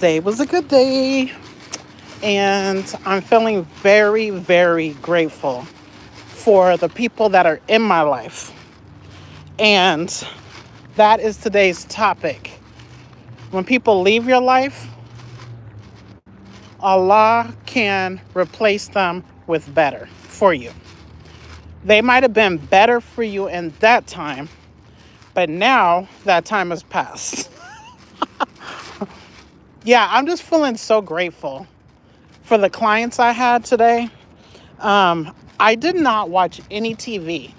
Today was a good day, and I'm feeling very, very grateful for the people that are in my life. And that is today's topic. When people leave your life, Allah can replace them with better for you. They might have been better for you in that time, but now that time has passed. Yeah, I'm just feeling so grateful for the clients I had today. I did not watch any TV.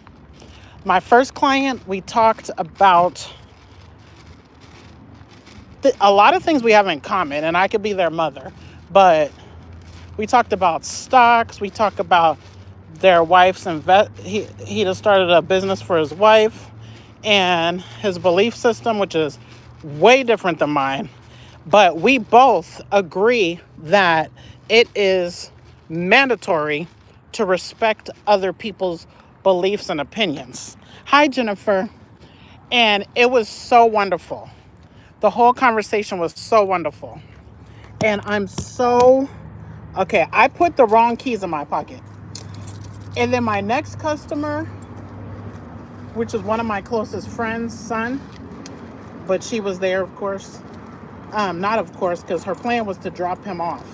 My first client, we talked about a lot of things we have in common, and I could be their mother, but we talked about stocks. We talked about their wife's he just started a business for his wife and his belief system, which is way different than mine. But we both agree that it is mandatory to respect other people's beliefs and opinions. Hi, Jennifer. And it was so wonderful. The whole conversation was so wonderful. And okay, I put the wrong keys in my pocket. And then my next customer, which is one of my closest friends' son, but she was there, of course. Not of course, because her plan was to drop him off,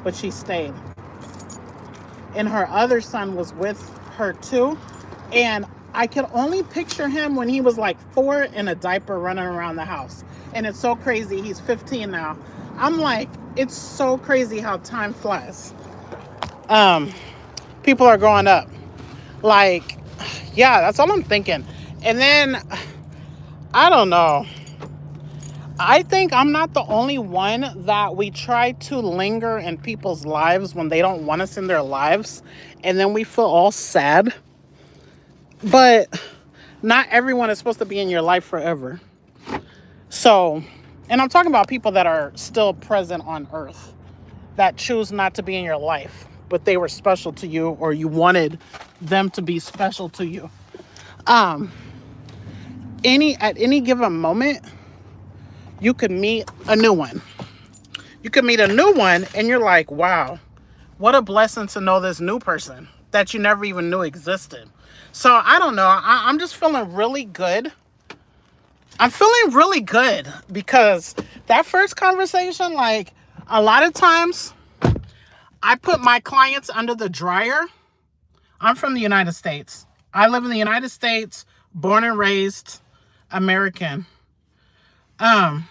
but she stayed. And her other son was with her too. And I could only picture him when he was like 4 in a diaper running around the house. And it's so crazy. He's 15 now. I'm like, it's so crazy how time flies. People are growing up. Like, yeah, that's all I'm thinking. And then, I don't know. I think I'm not the only one that we try to linger in people's lives when they don't want us in their lives. And then we feel all sad. But not everyone is supposed to be in your life forever. So, and I'm talking about people that are still present on earth, that choose not to be in your life, but they were special to you, or you wanted them to be special to you. At any given moment, you could meet a new one. You could meet a new one and you're like, wow, what a blessing to know this new person that you never even knew existed. So I don't know. I'm just feeling really good. I'm feeling really good because that first conversation, like a lot of times I put my clients under the dryer. I'm from the United States. I live in the United States, born and raised American. And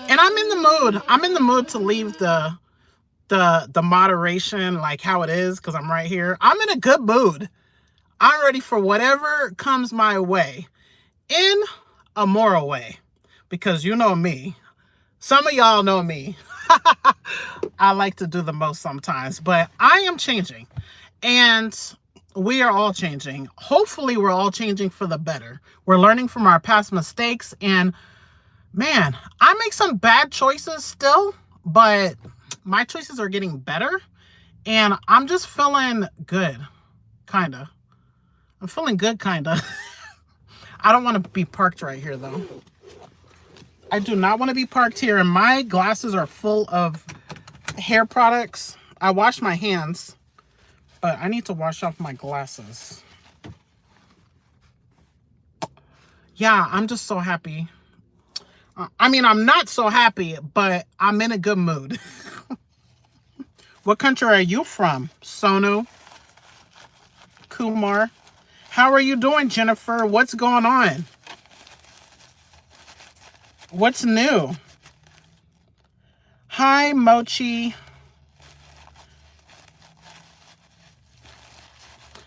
I'm in the mood. I'm in the mood to leave the moderation like how it is, because I'm right here. I'm in a good mood. I'm ready for whatever comes my way in a moral way, because you know me. Some of y'all know me. I like to do the most sometimes, but I am changing, and we are all changing. Hopefully we're all changing for the better. We're learning from our past mistakes, and man, I make some bad choices still, but my choices are getting better, and I'm just feeling good, kind of. I'm feeling good, kind of. I don't want to be parked right here, though. I do not want to be parked here, and my glasses are full of hair products. I wash my hands, but I need to wash off my glasses. Yeah, I'm just so happy. I mean, I'm not so happy, but I'm in a good mood. What country are you from, Sonu Kumar? How are you doing, Jennifer? What's going on? What's new? Hi, Mochi.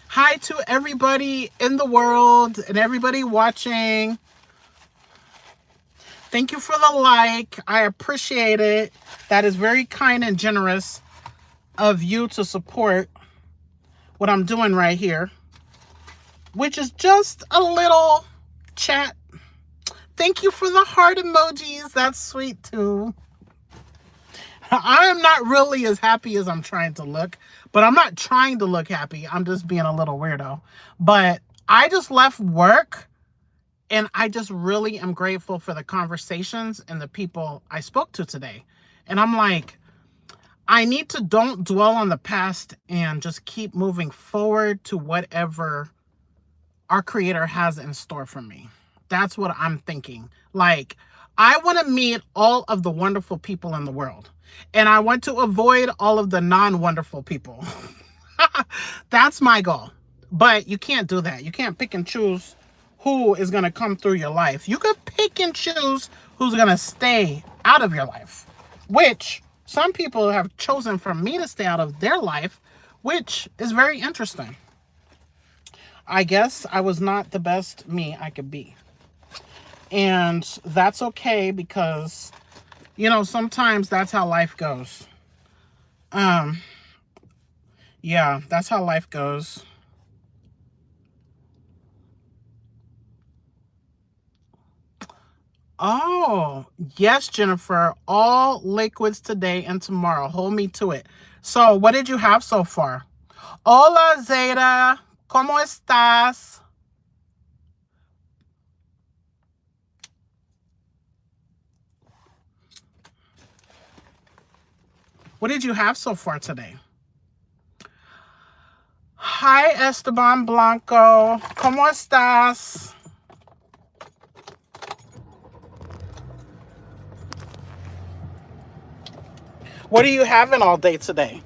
Hi to everybody in the world and everybody watching. Thank you for the like. I appreciate it. That is very kind and generous of you to support what I'm doing right here, which is just a little chat. Thank you for the heart emojis. That's sweet too. I am not really as happy as I'm trying to look, but I'm not trying to look happy. I'm just being a little weirdo. But I just left work And I just really am grateful for the conversations and the people I spoke to today. And I'm like, I need to don't dwell on the past and just keep moving forward to whatever our creator has in store for me. That's what I'm thinking. Like, I want to meet all of the wonderful people in the world, and I want to avoid all of the non-wonderful people. That's my goal. But you can't do that. You can't pick and choose who is going to come through your life. You could pick and choose who's going to stay out of your life, which some people have chosen for me to stay out of their life, which is very interesting. I guess I was not the best me I could be. And that's okay because, you know, sometimes that's how life goes. Yeah, that's how life goes. Oh, yes, Jennifer. All liquids today and tomorrow. Hold me to it. So, what did you have so far? Hola, Zeta. ¿Cómo estás? What did you have so far today? Hi, Esteban Blanco. ¿Cómo estás? What are you having all day today?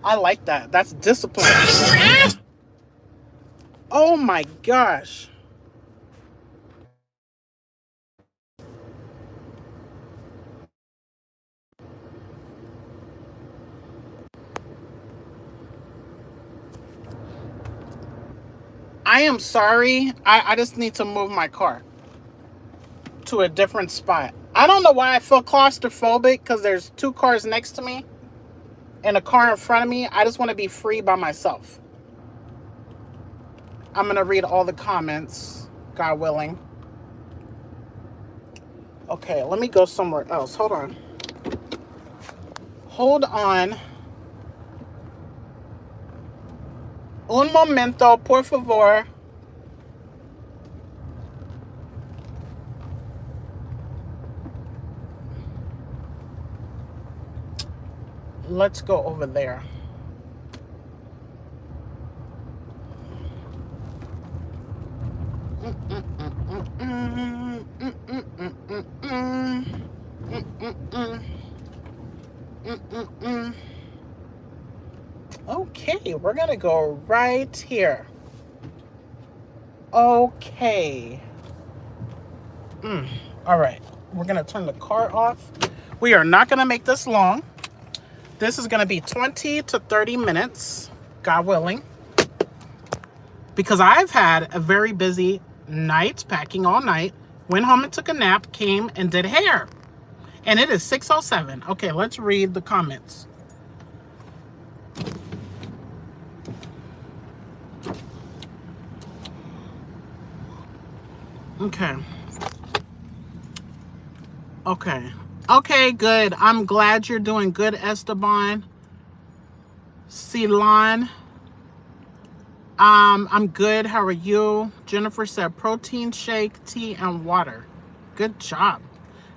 I like that. That's discipline. Oh my gosh. I am sorry. I just need to move my car to a different spot. I don't know why I feel claustrophobic because there's two cars next to me and a car in front of me. I just want to be free by myself. I'm going to read all the comments, God willing. Okay, let me go somewhere else. Hold on. Hold on. Un momento, por favor. Let's go over there. Okay, we're gonna go right here. Okay. All right, we're gonna turn the car off. We are not gonna make this long. This is gonna be 20 to 30 minutes, God willing, because I've had a very busy night, packing all night, went home and took a nap, came and did hair. And it is 6:07. Okay, let's read the comments. Okay. Okay, good. I'm glad you're doing good, Esteban. Ceylon. I'm good. How are you? Jennifer said protein shake, tea, and water. Good job.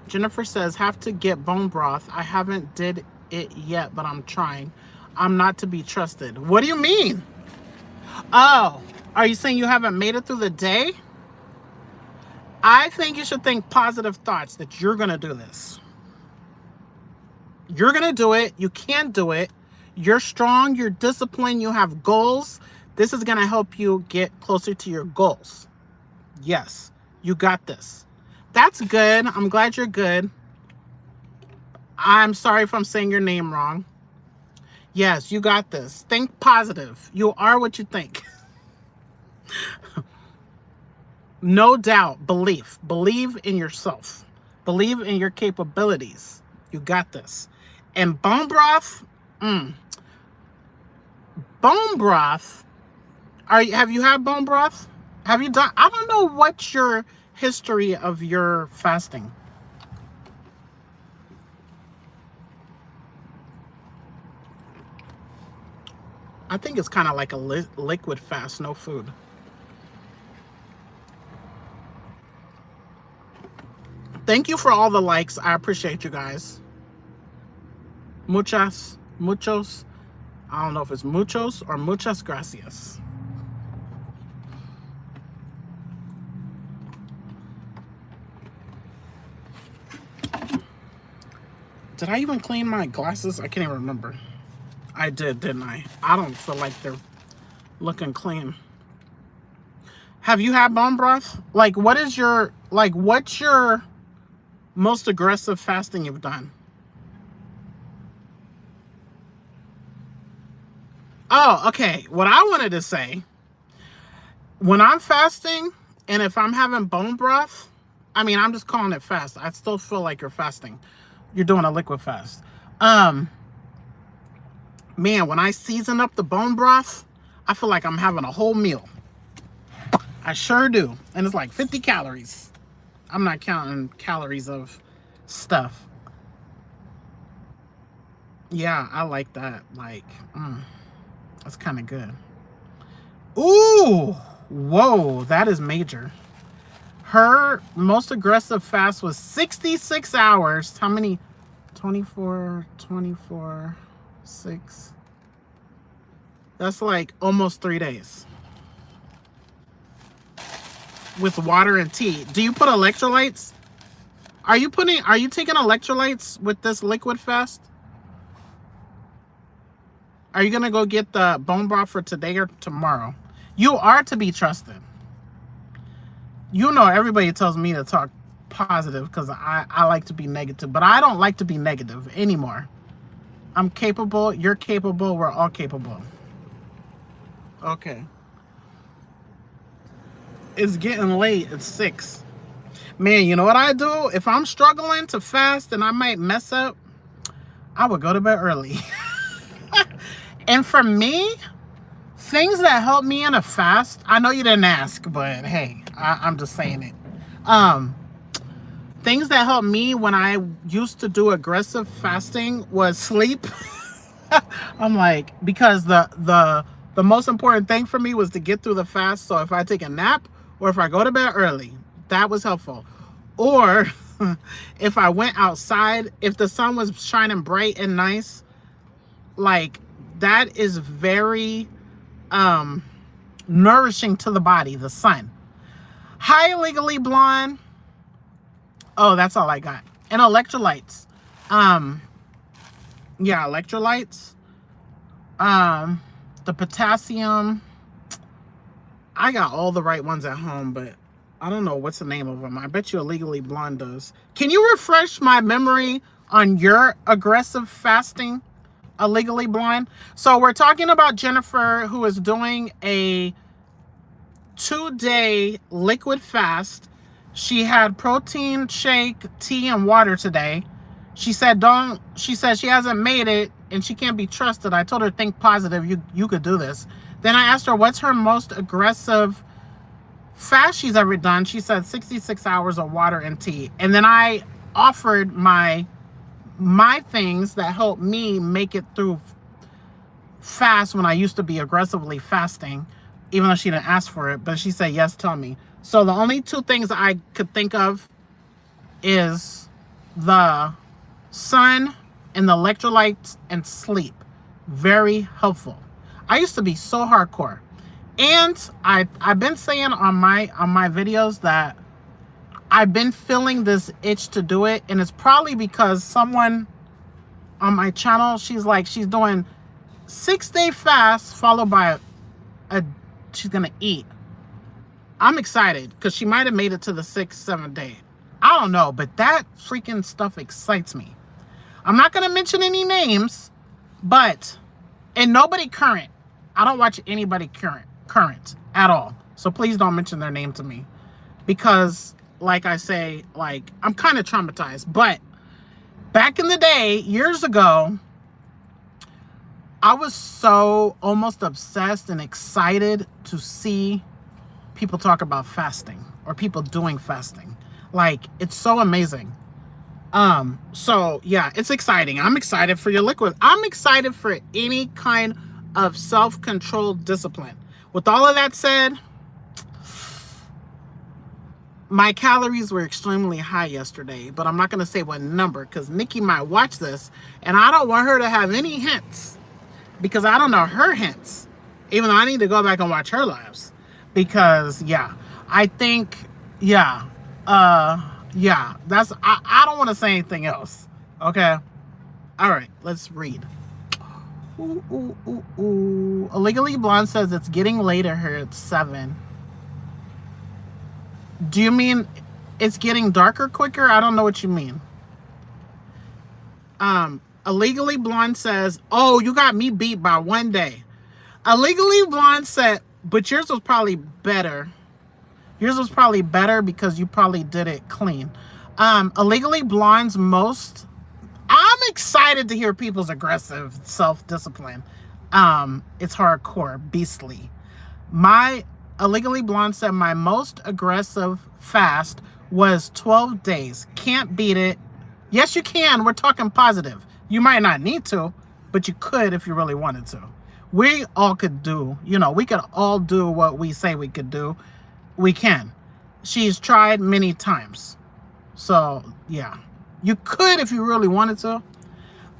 Jennifer says have to get bone broth. I haven't did it yet, but I'm trying. I'm not to be trusted. What do you mean? Oh, are you saying you haven't made it through the day? I think you should think positive thoughts that you're going to do this. You're going to do it. You can do it. You're strong. You're disciplined. You have goals. This is going to help you get closer to your goals. Yes, you got this. That's good. I'm glad you're good. I'm sorry if I'm saying your name wrong. Yes, you got this. Think positive. You are what you think. No doubt. Belief. Believe in yourself. Believe in your capabilities. You got this. And bone broth. Bone broth. Have you had bone broth? Have you done? I don't know what's your history of your fasting. I think it's kind of like a liquid fast, no food. Thank you for all the likes. I appreciate you guys. Muchos. I don't know if it's muchos or muchas gracias. Did I even clean my glasses? I can't even remember. I did, didn't I? I don't feel like they're looking clean. Have you had bone broth? Like, what's your most aggressive fasting you've done? Oh, okay. What I wanted to say, when I'm fasting and if I'm having bone broth, I mean, I'm just calling it fast. I still feel like you're fasting. You're doing a liquid fast. Man, when I season up the bone broth, I feel like I'm having a whole meal. I sure do. And it's like 50 calories. I'm not counting calories of stuff. Yeah, I like that. Like, that's kind of good. Ooh, whoa, that is major. Her most aggressive fast was 66 hours. How many? 24, 6. That's like almost 3 days. With water and tea. Do you put electrolytes? Are you taking electrolytes with this liquid fast? Are you going to go get the bone broth for today or tomorrow? You are to be trusted. You know, everybody tells me to talk positive because I like to be negative, but I don't like to be negative anymore. I'm capable. You're capable. We're all capable. Okay. It's getting late. It's 6. Man, you know what I do? If I'm struggling to fast and I might mess up, I would go to bed early. And for me, things that help me in a fast, I know you didn't ask, but hey, I'm just saying it. Things that helped me when I used to do aggressive fasting was sleep. I'm like, because the most important thing for me was to get through the fast. So if I take a nap or if I go to bed early, that was helpful. Or if I went outside, if the sun was shining bright and nice, like that is very nourishing to the body, the sun. Hi, Legally Blonde. Oh, that's all I got. And electrolytes. Yeah, electrolytes. The potassium. I got all the right ones at home, but I don't know what's the name of them. I bet you a Legally Blonde does. Can you refresh my memory on your aggressive fasting, a Legally Blonde? So we're talking about Jennifer, who is doing a 2-day liquid fast. She had protein shake, tea, and water today. She said she hasn't made it and she can't be trusted. I told her, think positive, you could do this. Then I asked her what's her most aggressive fast she's ever done. She said 66 hours of water and tea. And then I offered my things that helped me make it through fast when I used to be aggressively fasting, even though she didn't ask for it, but she said, yes, tell me. So the only 2 things I could think of is the sun and the electrolytes and sleep. Very helpful. I used to be so hardcore. And I've been saying on my videos that I've been feeling this itch to do it. And it's probably because someone on my channel, she's doing 6-day fast followed by she's going to eat. I'm excited because she might have made it to the 6th, 7th day. I don't know, but that freaking stuff excites me. I'm not going to mention any names, and nobody current. I don't watch anybody current at all. So please don't mention their name to me because, like I say, like I'm kind of traumatized. But back in the day, years ago, I was so almost obsessed and excited to see people talk about fasting or people doing fasting. Like, it's so amazing. So yeah, it's exciting. I'm excited for your liquid. I'm excited for any kind of self-controlled discipline. With all of that said, My calories were extremely high yesterday, but I'm not going to say what number because Nikki might watch this and I don't want her to have any hints because I don't know her hints, even though I need to go back and watch her lives because, yeah, I think, yeah, I don't want to say anything else. Okay. All right, let's read. Ooh. Illegally Blonde says it's getting later here at 7. Do you mean it's getting darker quicker? I don't know what you mean. Illegally Blonde says, oh, you got me beat by 1 day. Illegally Blonde said, but yours was probably better. Yours was probably better because you probably did it clean. Illegally Blonde's most... I'm excited to hear people's aggressive self-discipline. It's hardcore, beastly. My Illegally Blonde said my most aggressive fast was 12 days. Can't beat it. Yes, you can. We're talking positive. You might not need to, but you could if you really wanted to. We all could do, we could all do what we say we could do. We can. She's tried many times. So, yeah. You could if you really wanted to.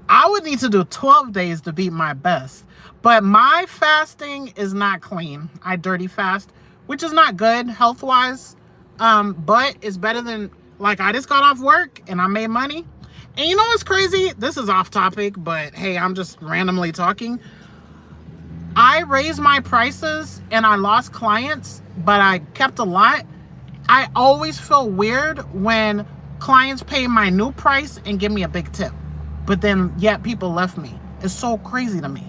I would need to do 12 days to beat my best. But my fasting is not clean. I dirty fast, which is not good health-wise. But it's better than, like, I just got off work and I made money. And you know what's crazy? This is off topic, but hey, I'm just randomly talking. I raised my prices and I lost clients, but I kept a lot. I always feel weird when clients pay my new price and give me a big tip, but then yet people left me. It's so crazy to me.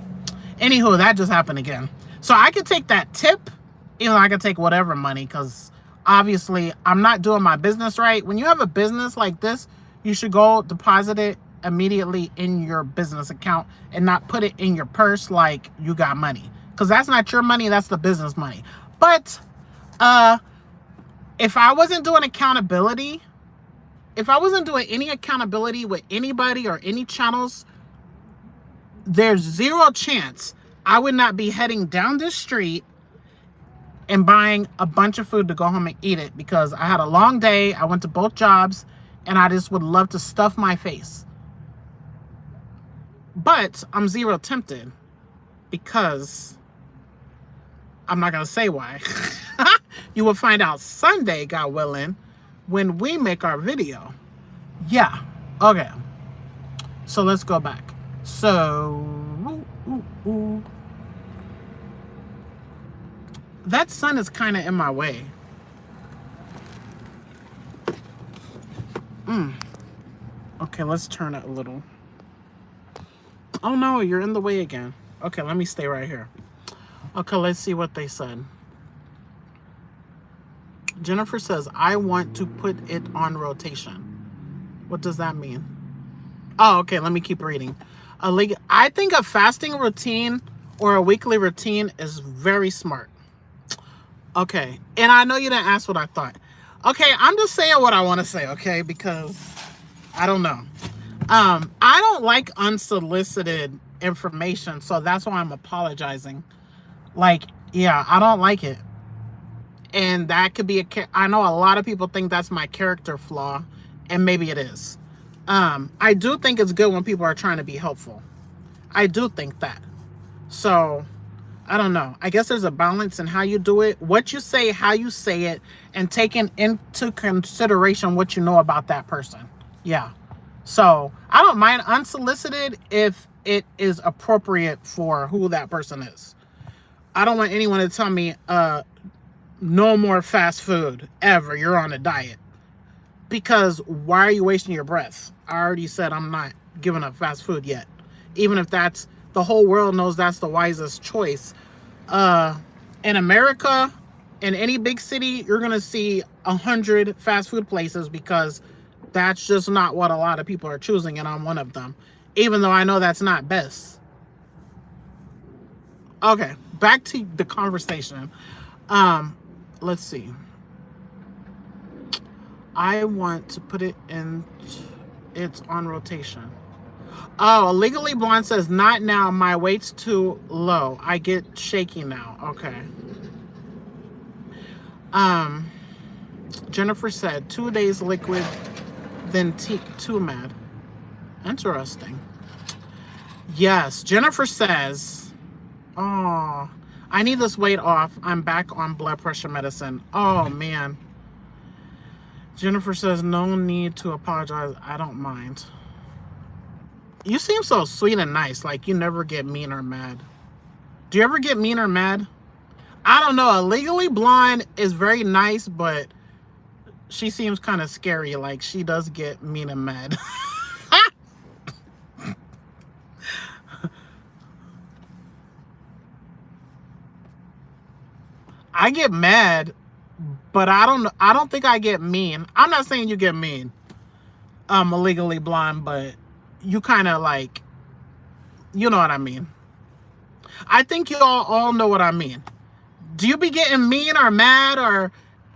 Anywho, that just happened again. So I could take that tip, even though I could take whatever money, because obviously I'm not doing my business right. When you have a business like this, you should go deposit it immediately in your business account and not put it in your purse like you got money, because that's not your money, that's the business money. But if I wasn't doing accountability, if I wasn't doing any accountability with anybody or any channels, there's zero chance I would not be heading down this street and buying a bunch of food to go home and eat it, because I had a long day. I went to both jobs and I just would love to stuff my face. But I'm zero tempted because I'm not going to say why. You will find out Sunday, God willing, when we make our video. Yeah. Okay. So let's go back. So, that sun is kind of in my way. Okay, let's turn it a little. Oh no, you're in the way again. Okay, let me stay right here. Okay, let's see what they said. Jennifer says, I want to put it on rotation. What does that mean? Oh, okay, let me keep reading. I think a fasting routine or a weekly routine is very smart. Okay, and I know you didn't ask what I thought. Okay, I'm just saying what I want to say, okay, because I don't know. I don't like unsolicited information, so that's why I'm apologizing. Like, yeah, I don't like it. And that could be I know a lot of people think that's my character flaw, and maybe it is. I do think it's good when people are trying to be helpful. I do think that. So, I don't know. I guess there's a balance in how you do it, what you say, how you say it, and taking into consideration what you know about that person. Yeah. So, I don't mind unsolicited if it is appropriate for who that person is. I don't want anyone to tell me, no more fast food ever. You're on a diet. Because why are you wasting your breath? I already said I'm not giving up fast food yet. Even if that's, the whole world knows that's the wisest choice. In America, in any big city, you're going to see 100 fast food places because that's just not what a lot of people are choosing, and I'm one of them. Even though I know that's not best. Okay, back to the conversation. Let's see. I want to put it in, it's on rotation. Oh, Legally Blonde says, not now, my weight's too low. I get shaky now. Okay. Jennifer said 2 days liquid, then too mad. Interesting. Yes, Jennifer says, oh, I need this weight off. I'm back on blood pressure medicine. Oh, man. Jennifer says, no need to apologize. I don't mind. You seem so sweet and nice. Like, you never get mean or mad. Do you ever get mean or mad? I don't know. Legally Blonde is very nice, but she seems kind of scary. Like, she does get mean and mad. I get mad, but I don't think I get mean. I'm not saying you get mean. Legally Blonde, but you kind of like, you know what I mean. I think you all know what I mean. Do you be getting mean or mad or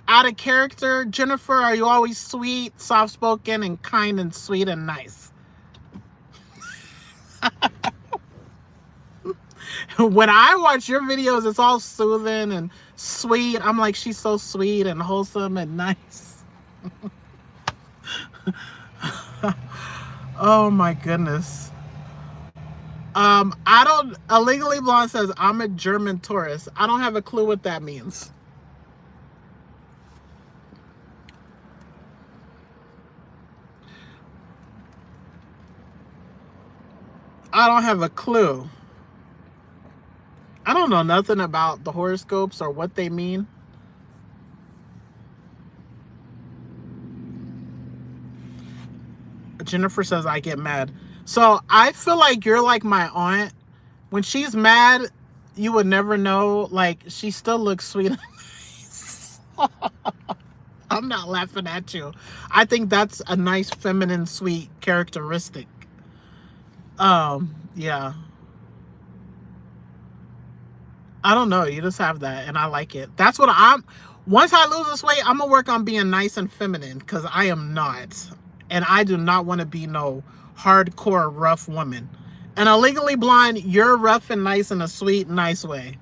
out of character, Jennifer? Are you always sweet, soft-spoken, and kind and sweet and nice? When I watch your videos, it's all soothing and sweet. I'm like, she's so sweet and wholesome and nice. Oh my goodness. Legally Blonde says, I'm a German Taurus. I don't have a clue what that means. I don't have a clue. I don't know nothing about the horoscopes or what they mean. Jennifer says, I get mad. So I feel like you're like my aunt. When she's mad, you would never know. Like, she still looks sweet and nice. I'm not laughing at you. I think that's a nice, feminine, sweet characteristic. Yeah. I don't know. You just have that, and I like it. That's what once I lose this weight, I'm going to work on being nice and feminine, because I am not. And I do not want to be no hardcore, rough woman. And Legally Blonde, you're rough and nice in a sweet, nice way.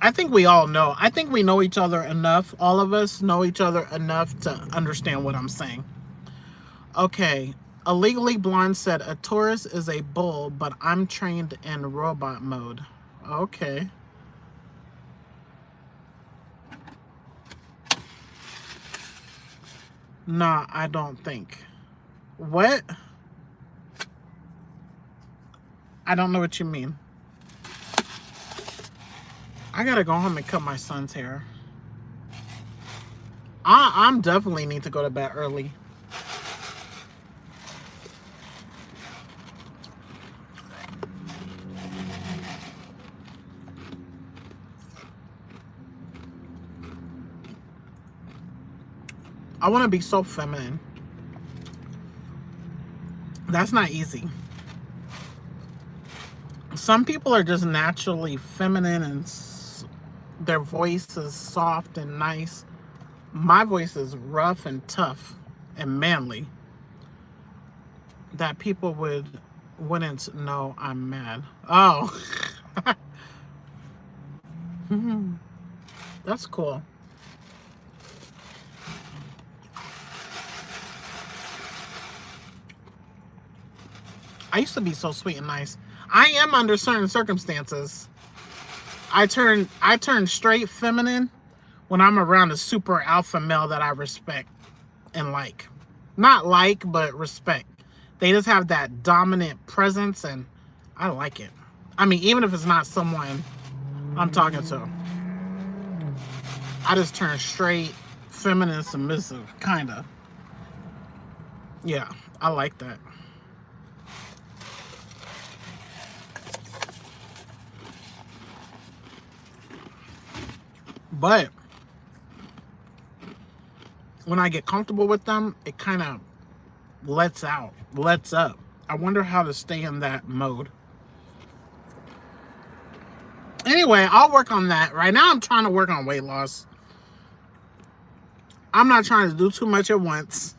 I think we all know. I think we know each other enough. All of us know each other enough to understand what I'm saying. Okay. Legally Blonde said, a Taurus is a bull, but I'm trained in robot mode. Okay. Nah, I don't think. What? I don't know what you mean. I gotta go home and cut my son's hair. I'm definitely need to go to bed early. I want to be so feminine. That's not easy. Some people are just naturally feminine and their voice is soft and nice. My voice is rough and tough and manly, that people wouldn't know I'm mad. Oh. That's cool. I used to be so sweet and nice. I am under certain circumstances. I turn straight feminine when I'm around a super alpha male that I respect and like. Not like, but respect. They just have that dominant presence, and I like it. I mean, even if it's not someone I'm talking to. I just turn straight feminine, submissive, kind of. Yeah, I like that. But when I get comfortable with them, it kind of lets up. I wonder how to stay in that mode. Anyway, I'll work on that. Right now, I'm trying to work on weight loss. I'm not trying to do too much at once.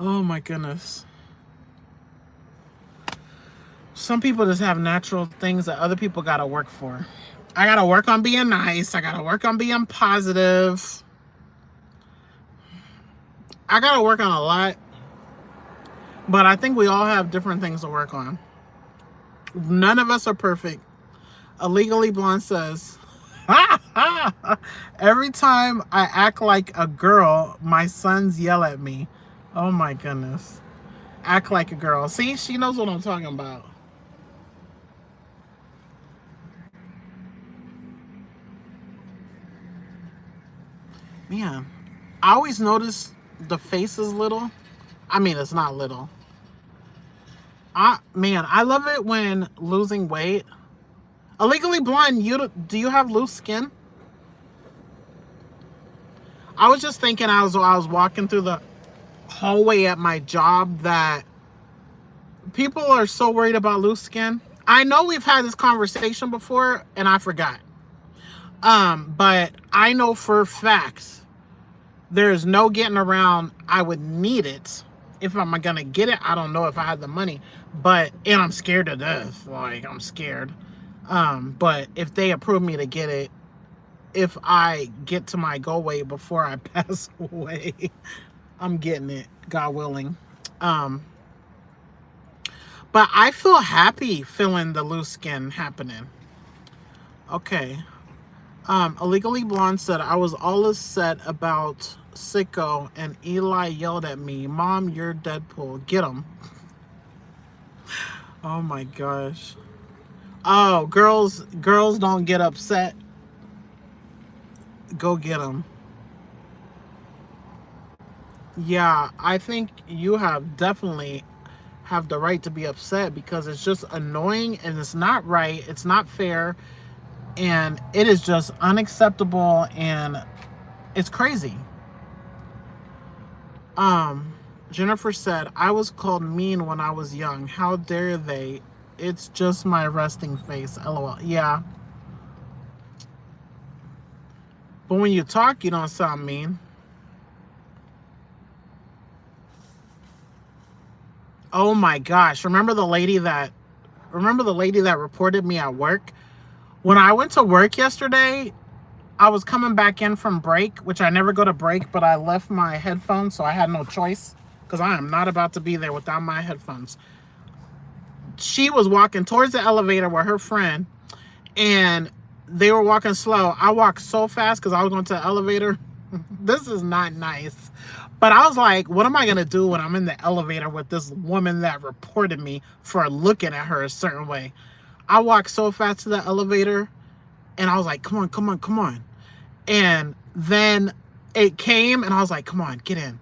Oh my goodness. Some people just have natural things that other people gotta work for. I gotta work on being nice. I gotta work on being positive. I gotta work on a lot. But I think we all have different things to work on. None of us are perfect. Illegally Blonde says, every time I act like a girl, my sons yell at me. Oh my goodness. Act like a girl. See, she knows what I'm talking about. Man, I always notice the face is little. I mean, it's not little. I love it when losing weight. Illegally Blonde, do you have loose skin? I was just thinking I was walking through the hallway at my job that people are so worried about loose skin. I know we've had this conversation before and I forgot. But I know for facts there's no getting around. I would need it. If I'm gonna get it, I don't know if I have the money. And I'm scared to death. Like, I'm scared. But if they approve me to get it, if I get to my goal weight before I pass away, I'm getting it, God willing. But I feel happy feeling the loose skin happening. Okay. Illegally Blonde said, I was all upset about Sicko and Eli yelled at me, Mom, you're Deadpool. Get him. Oh my gosh. Oh, girls don't get upset. Go get them. Yeah, I think you definitely have the right to be upset because it's just annoying and it's not right. It's not fair. And it is just unacceptable and it's crazy. Jennifer said, I was called mean when I was young. How dare they? It's just my resting face. LOL. Yeah. But when you talk, you don't sound mean. Oh my gosh. Remember the lady that reported me at work? When I went to work yesterday, I was coming back in from break, which I never go to break, but I left my headphones, so I had no choice because I am not about to be there without my headphones. She was walking towards the elevator with her friend, and they were walking slow. I walked so fast because I was going to the elevator. This is not nice. But I was like, what am I going to do when I'm in the elevator with this woman that reported me for looking at her a certain way? I walked so fast to the elevator, and I was like, come on, come on, come on. And then it came, and I was like, come on, get in.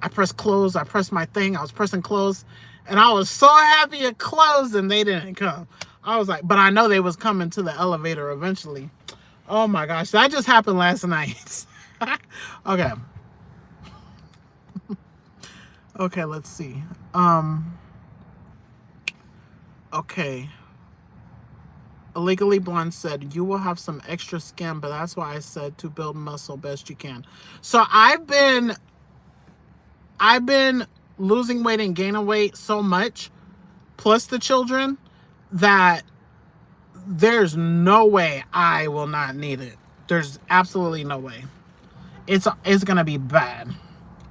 I pressed close. I pressed my thing. I was pressing close. And I was so happy it closed, and they didn't come. I was like, but I know they was coming to the elevator eventually. Oh, my gosh. That just happened last night. Okay. Okay, let's see. Okay. Illegally Blonde said, you will have some extra skin, but that's why I said to build muscle best you can. So I've been losing weight and gaining weight so much, plus the children, that there's no way I will not need it. There's absolutely no way. It's going to be bad.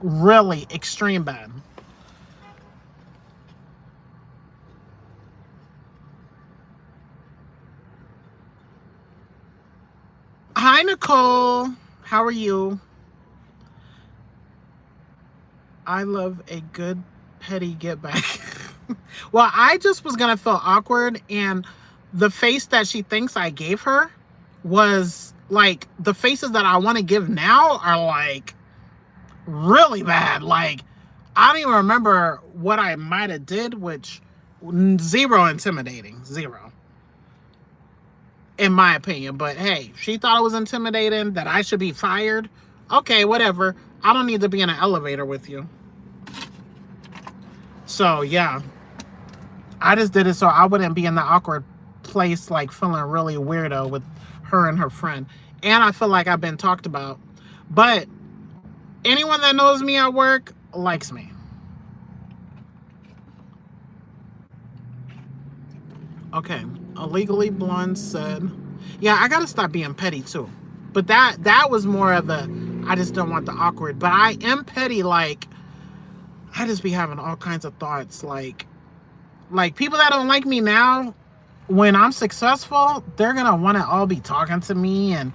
Really extreme bad. Hi, Nicole. How are you? I love a good petty get back. Well, I just was going to feel awkward, and the face that she thinks I gave her was like, the faces that I want to give now are like really bad. Like, I don't even remember what I might have did, which zero intimidating. Zero. In my opinion. But hey, she thought it was intimidating, that I should be fired. Okay, whatever. I don't need to be in an elevator with you. So yeah, I just did it so I wouldn't be in the awkward place, like feeling really weirdo with her and her friend. And I feel like I've been talked about. But anyone that knows me at work likes me. Okay, illegally blonde said, yeah, I gotta stop being petty too. But that was more of a, I just don't want the awkward. But I am petty, like I just be having all kinds of thoughts, like people that don't like me now, when I'm successful, they're gonna want to all be talking to me, and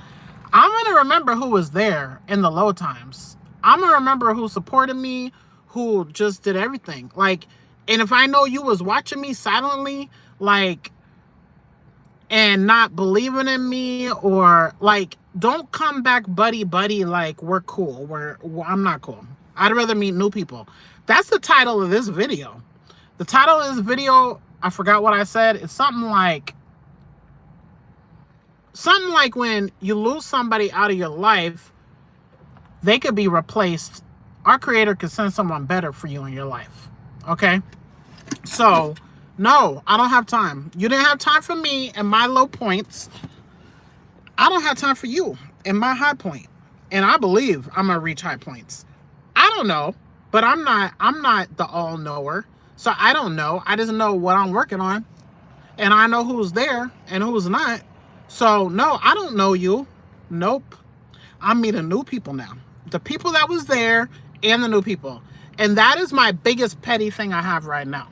I'm gonna remember who was there in the low times. I'm gonna remember who supported me, who just did everything. Like, and if I know you was watching me silently, like, and not believing in me, or like, don't come back buddy buddy like we're cool. I'm not cool. I'd rather meet new people. That's the title of this video. The title of this video, I forgot what I said. It's something like when you lose somebody out of your life, they could be replaced. Our creator could send someone better for you in your life. Okay? So, no, I don't have time. You didn't have time for me and my low points. I don't have time for you and my high point. And I believe I'm gonna reach high points. I don't know, but I'm not the all-knower. So I don't know. I just know what I'm working on. And I know who's there and who's not. So, no, I don't know you. Nope. I'm meeting new people now. The people that was there and the new people. And that is my biggest petty thing I have right now.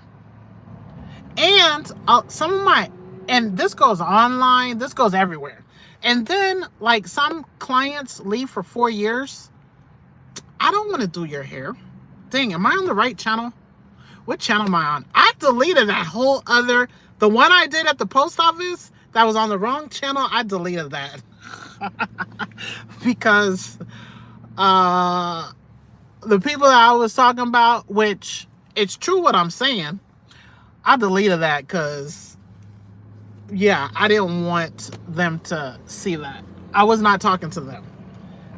And some of my, and this goes online, this goes everywhere. And then, like, some clients leave for 4 years. I don't want to do your hair. Dang, am I on the right channel? What channel am I on? I deleted that whole other, the one I did at the post office that was on the wrong channel. I deleted that because the people that I was talking about, which it's true what I'm saying, I deleted that because, yeah, I didn't want them to see that. I was not talking to them.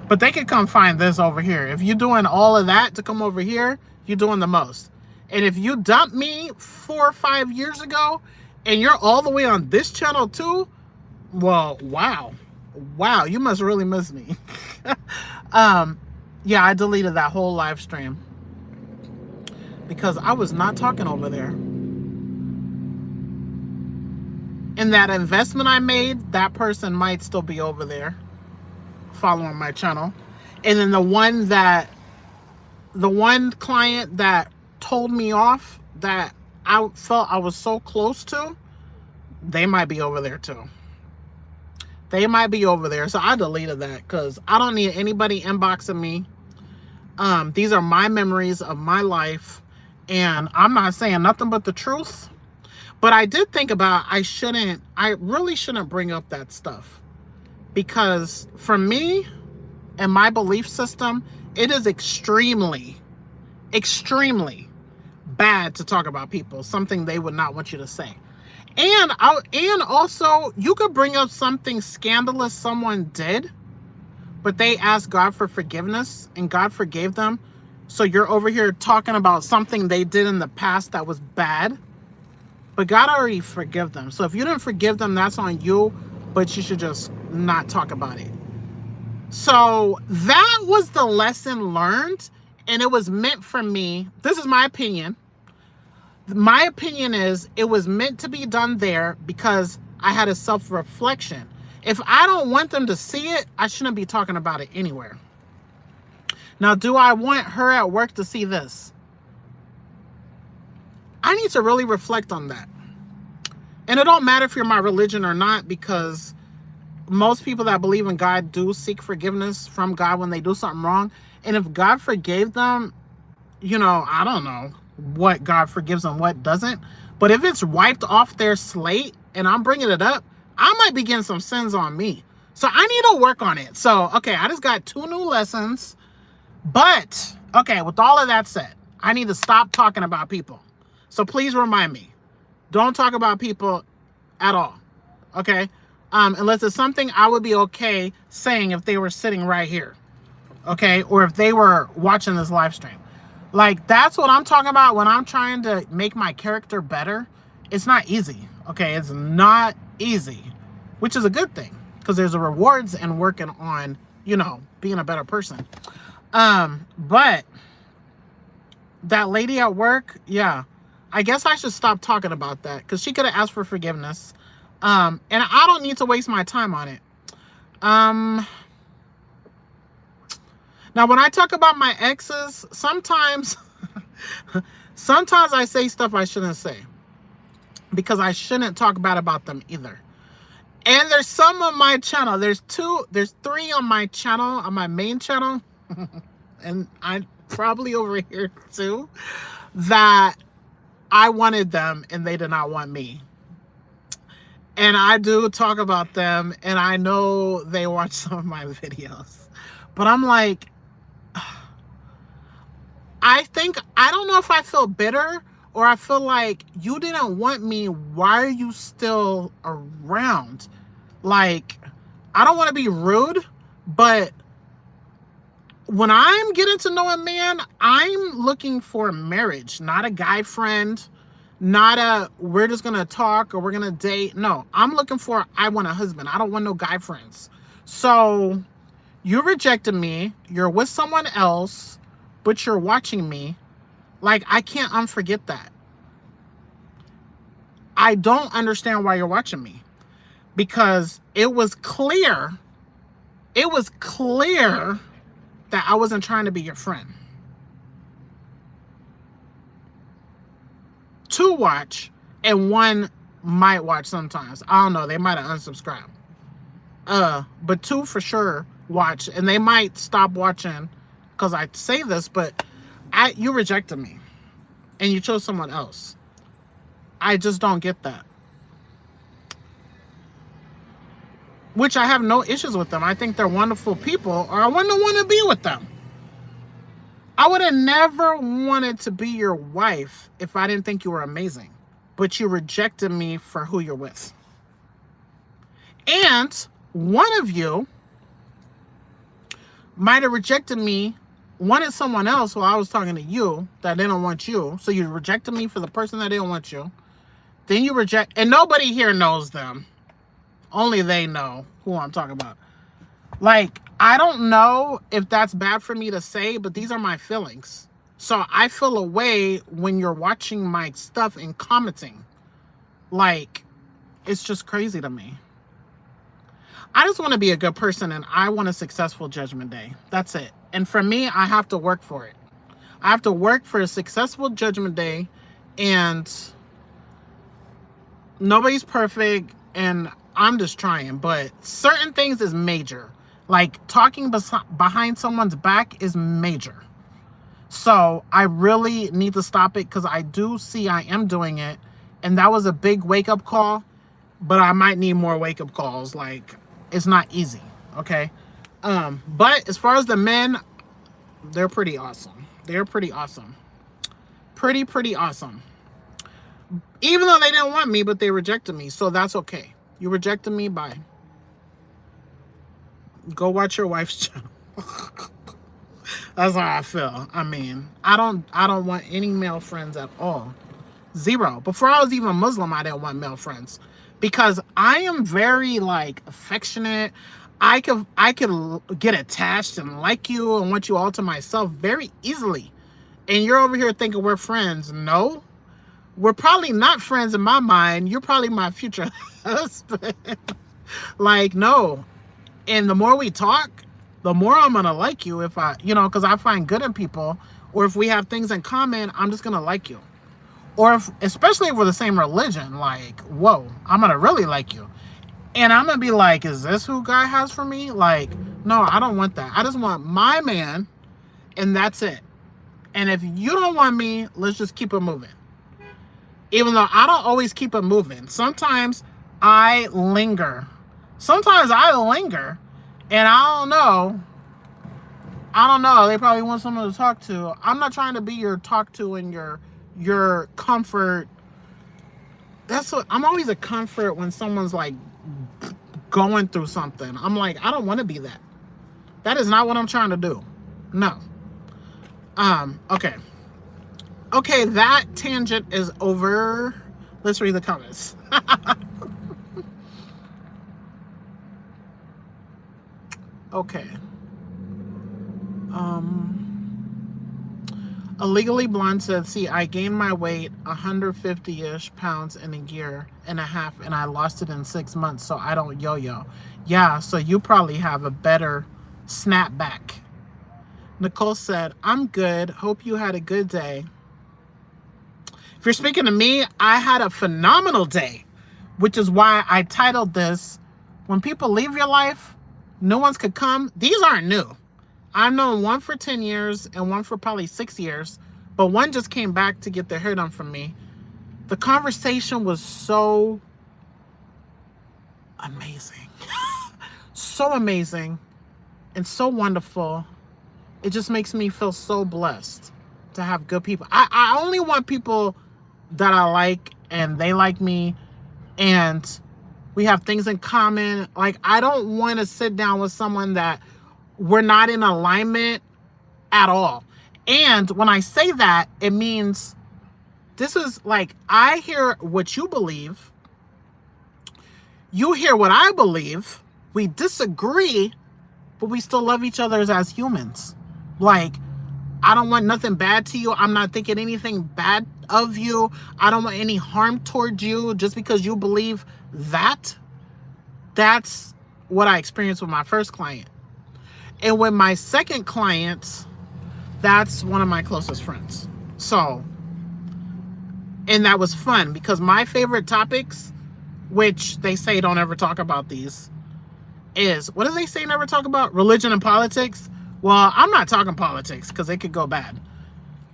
But they could come find this over here. If you're doing all of that to come over here, you're doing the most. And if you dumped me 4 or 5 years ago and you're all the way on this channel too, well, wow. Wow, you must really miss me. Yeah, I deleted that whole live stream because I was not talking over there. And that investment I made, that person might still be over there following my channel. And then the one client that told me off, that I felt I was so close to, they might be over there too. They might be over there. So I deleted that because I don't need anybody inboxing me. These are my memories of my life, and I'm not saying nothing but the truth. But I did think about, I really shouldn't bring up that stuff, because for me and my belief system, it is extremely, extremely bad to talk about people, something they would not want you to say. And also, you could bring up something scandalous someone did, but they asked God for forgiveness and God forgave them. So you're over here talking about something they did in the past that was bad, but God already forgave them. So if you didn't forgive them, that's on you, but you should just not talk about it. So that was the lesson learned, and it was meant for me. This is my opinion. My opinion is it was meant to be done there because I had a self-reflection. If I don't want them to see it, I shouldn't be talking about it anywhere. Now, do I want her at work to see this? I need to really reflect on that. And it don't matter if you're my religion or not, because most people that believe in God do seek forgiveness from God when they do something wrong. And if God forgave them, you know, I don't know what God forgives and what doesn't. But if it's wiped off their slate and I'm bringing it up, I might be getting some sins on me. So I need to work on it. So, okay, I just got 2 new lessons. But, okay, with all of that said, I need to stop talking about people. So please remind me, don't talk about people at all, okay? Unless it's something I would be okay saying if they were sitting right here, okay? Or if they were watching this live stream. Like, that's what I'm talking about when I'm trying to make my character better. It's not easy, okay? It's not easy, which is a good thing, because there's a rewards in working on, you know, being a better person. But that lady at work, yeah, I guess I should stop talking about that because she could have asked for forgiveness. And I don't need to waste my time on it. Now, when I talk about my exes, sometimes I say stuff I shouldn't say because I shouldn't talk bad about them either. And there's some on my channel. There's 3 on my channel, on my main channel, and I'm probably over here too, that I wanted them and they did not want me. And I do talk about them, and I know they watch some of my videos. But I'm like, I don't know if I feel bitter or I feel like you didn't want me. Why are you still around? Like, I don't want to be rude, but when I'm getting to know a man, I'm looking for marriage, not a guy friend, not a we're just gonna talk or we're gonna date. No, I'm looking for I want a husband. I don't want no guy friends. So you rejected me, you're with someone else, but you're watching me. Like, I can't unforget that. I don't understand why you're watching me, because it was clear that I wasn't trying to be your friend. Two watch, and one might watch sometimes. I don't know, they might have unsubscribed. But 2 for sure watch, and they might stop watching because I say this, but you rejected me and you chose someone else. I just don't get that. Which I have no issues with them. I think they're wonderful people, or I wouldn't want to be with them. I would have never wanted to be your wife if I didn't think you were amazing. But you rejected me for who you're with. And one of you might have rejected me, wanted someone else while I was talking to you that didn't want you. So you rejected me for the person that didn't want you. Then you reject, and nobody here knows them. Only they know who I'm talking about. Like, I don't know if that's bad for me to say, but these are my feelings. So I feel a way when you're watching my stuff and commenting. Like, it's just crazy to me. I just want to be a good person, and I want a successful Judgment Day. That's it. And for me, I have to work for it. I have to work for a successful Judgment Day, and nobody's perfect, and I'm just trying. But certain things is major. Like, talking behind someone's back is major. So I really need to stop it, because I do see I am doing it. And that was a big wake-up call. But I might need more wake-up calls. Like, it's not easy. Okay? But as far as the men, they're pretty awesome. They're pretty awesome. Pretty awesome. Even though they didn't want me, but they rejected me. So that's okay. You rejected me, bye. Go watch your wife's channel. That's how I feel. I mean, I don't want any male friends at all. 0. Before I was even Muslim, I didn't want male friends, because I am very, like, affectionate. I could get attached and like you and want you all to myself very easily. And you're over here thinking we're friends. No, we're probably not friends in my mind. You're probably my future husband. Like, no. And the more we talk, the more I'm going to like you, if because I find good in people, or if we have things in common, I'm just going to like you. Or especially if we're the same religion, like, whoa, I'm going to really like you. And I'm going to be like, is this who God has for me? Like, no, I don't want that. I just want my man, and that's it. And if you don't want me, let's just keep it moving. Even though I don't always keep it moving. Sometimes I linger. And I don't know. They probably want someone to talk to. I'm not trying to be your talk to and your comfort. I'm always a comfort when someone's like going through something. I'm like, I don't want to be that. That is not what I'm trying to do. No. Okay. Okay, that tangent is over. Let's read the comments. Okay. Illegally Blonde said, see, I gained my weight 150-ish pounds in a year and a half, and I lost it in 6 months, so I don't yo-yo. Yeah, so you probably have a better snapback. Nicole said, I'm good. Hope you had a good day. If you're speaking to me, I had a phenomenal day, which is why I titled this, When People Leave Your Life, New Ones Could Come. These aren't new. I've known one for 10 years and one for probably 6 years, but one just came back to get their hair done from me. The conversation was so amazing. So amazing and so wonderful. It just makes me feel so blessed to have good people. I only want people that I like and they like me and we have things in common. Like, I don't want to sit down with someone that we're not in alignment at all. And when I say that, it means this is like, I hear what you believe. You hear what I believe. We disagree, but we still love each other as humans. Like, I don't want nothing bad to you. I'm not thinking anything bad of you. I don't want any harm towards you just because you believe that. That's what I experienced with my first client. And with my second client, that's one of my closest friends. So, and that was fun because my favorite topics, which they say don't ever talk about these, is, what do they say never talk about? Religion and politics. Well, I'm not talking politics because it could go bad.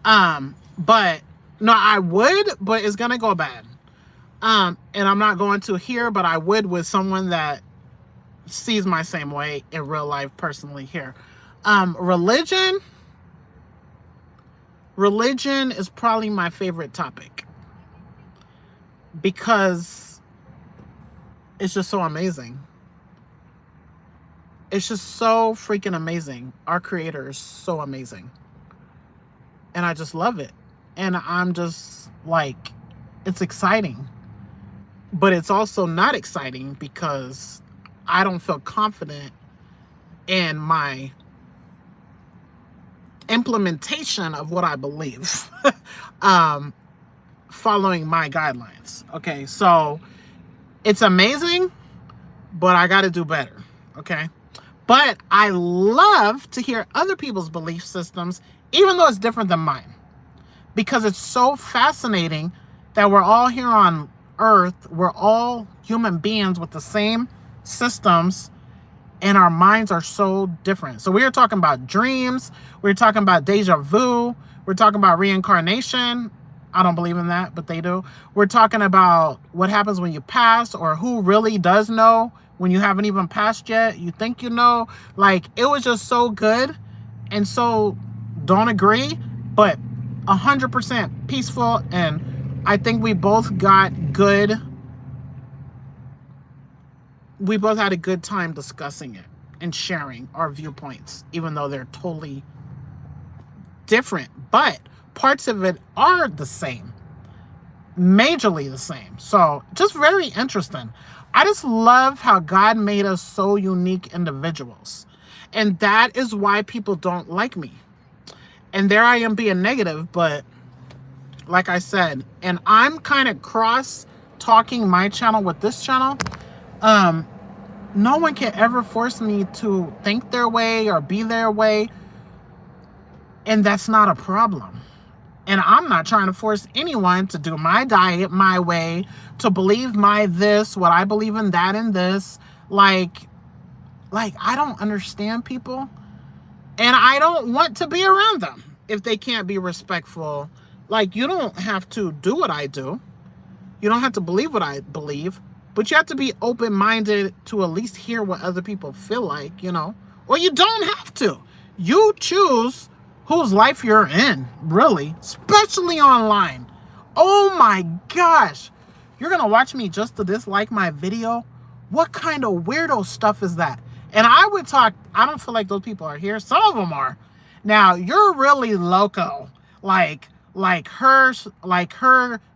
But no, I would, but it's gonna go bad. And I'm not going to here, but I would with someone that sees my same way in real life personally here. Religion is probably my favorite topic because it's just so amazing. It's just so freaking amazing. Our creator is so amazing. And I just love it. And I'm just like, it's exciting. But it's also not exciting because I don't feel confident in my implementation of what I believe, following my guidelines. Okay, so it's amazing, but I got to do better. Okay, but I love to hear other people's belief systems, even though it's different than mine, because it's so fascinating that we're all here on Earth. We're all human beings with the same systems, and our minds are so different. So we were talking about dreams. We were talking about deja vu. We're talking about reincarnation. I don't believe in that, but they do. We're talking about what happens when you pass, or who really does know when you haven't even passed yet. You think you know. Like, it was just so good. And so, don't agree, but 100% peaceful. And I think we both got good. We both had a good time discussing it and sharing our viewpoints, even though they're totally different. But parts of it are the same, majorly the same. So just very interesting. I just love how God made us so unique individuals. And that is why people don't like me. And there I am being negative, but like I said, and I'm kind of cross talking my channel with this channel. No one can ever force me to think their way or be their way. And that's not a problem. And I'm not trying to force anyone to do my diet my way, to believe my this, what I believe in that and this. Like I don't understand people. And I don't want to be around them if they can't be respectful. Like, you don't have to do what I do. You don't have to believe what I believe. But you have to be open-minded to at least hear what other people feel like, you know. Or you don't have to. You choose whose life you're in, really. Especially online. Oh my gosh. You're going to watch me just to dislike my video? What kind of weirdo stuff is that? And I would talk, I don't feel like those people are here. Some of them are. Now, you're really loco. Like her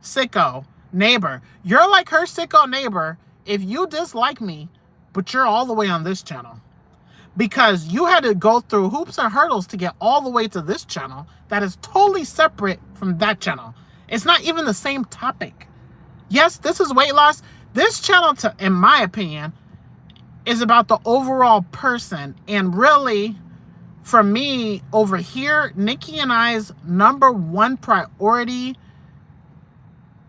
sicko neighbor. You're like her sicko neighbor if you dislike me, but you're all the way on this channel. because you had to go through hoops and hurdles to get all the way to this channel that is totally separate from that channel. It's not even the same topic. Yes, this is weight loss. This channel, in my opinion, is about the overall person. And really, for me, over here, Nikki and I's #1 priority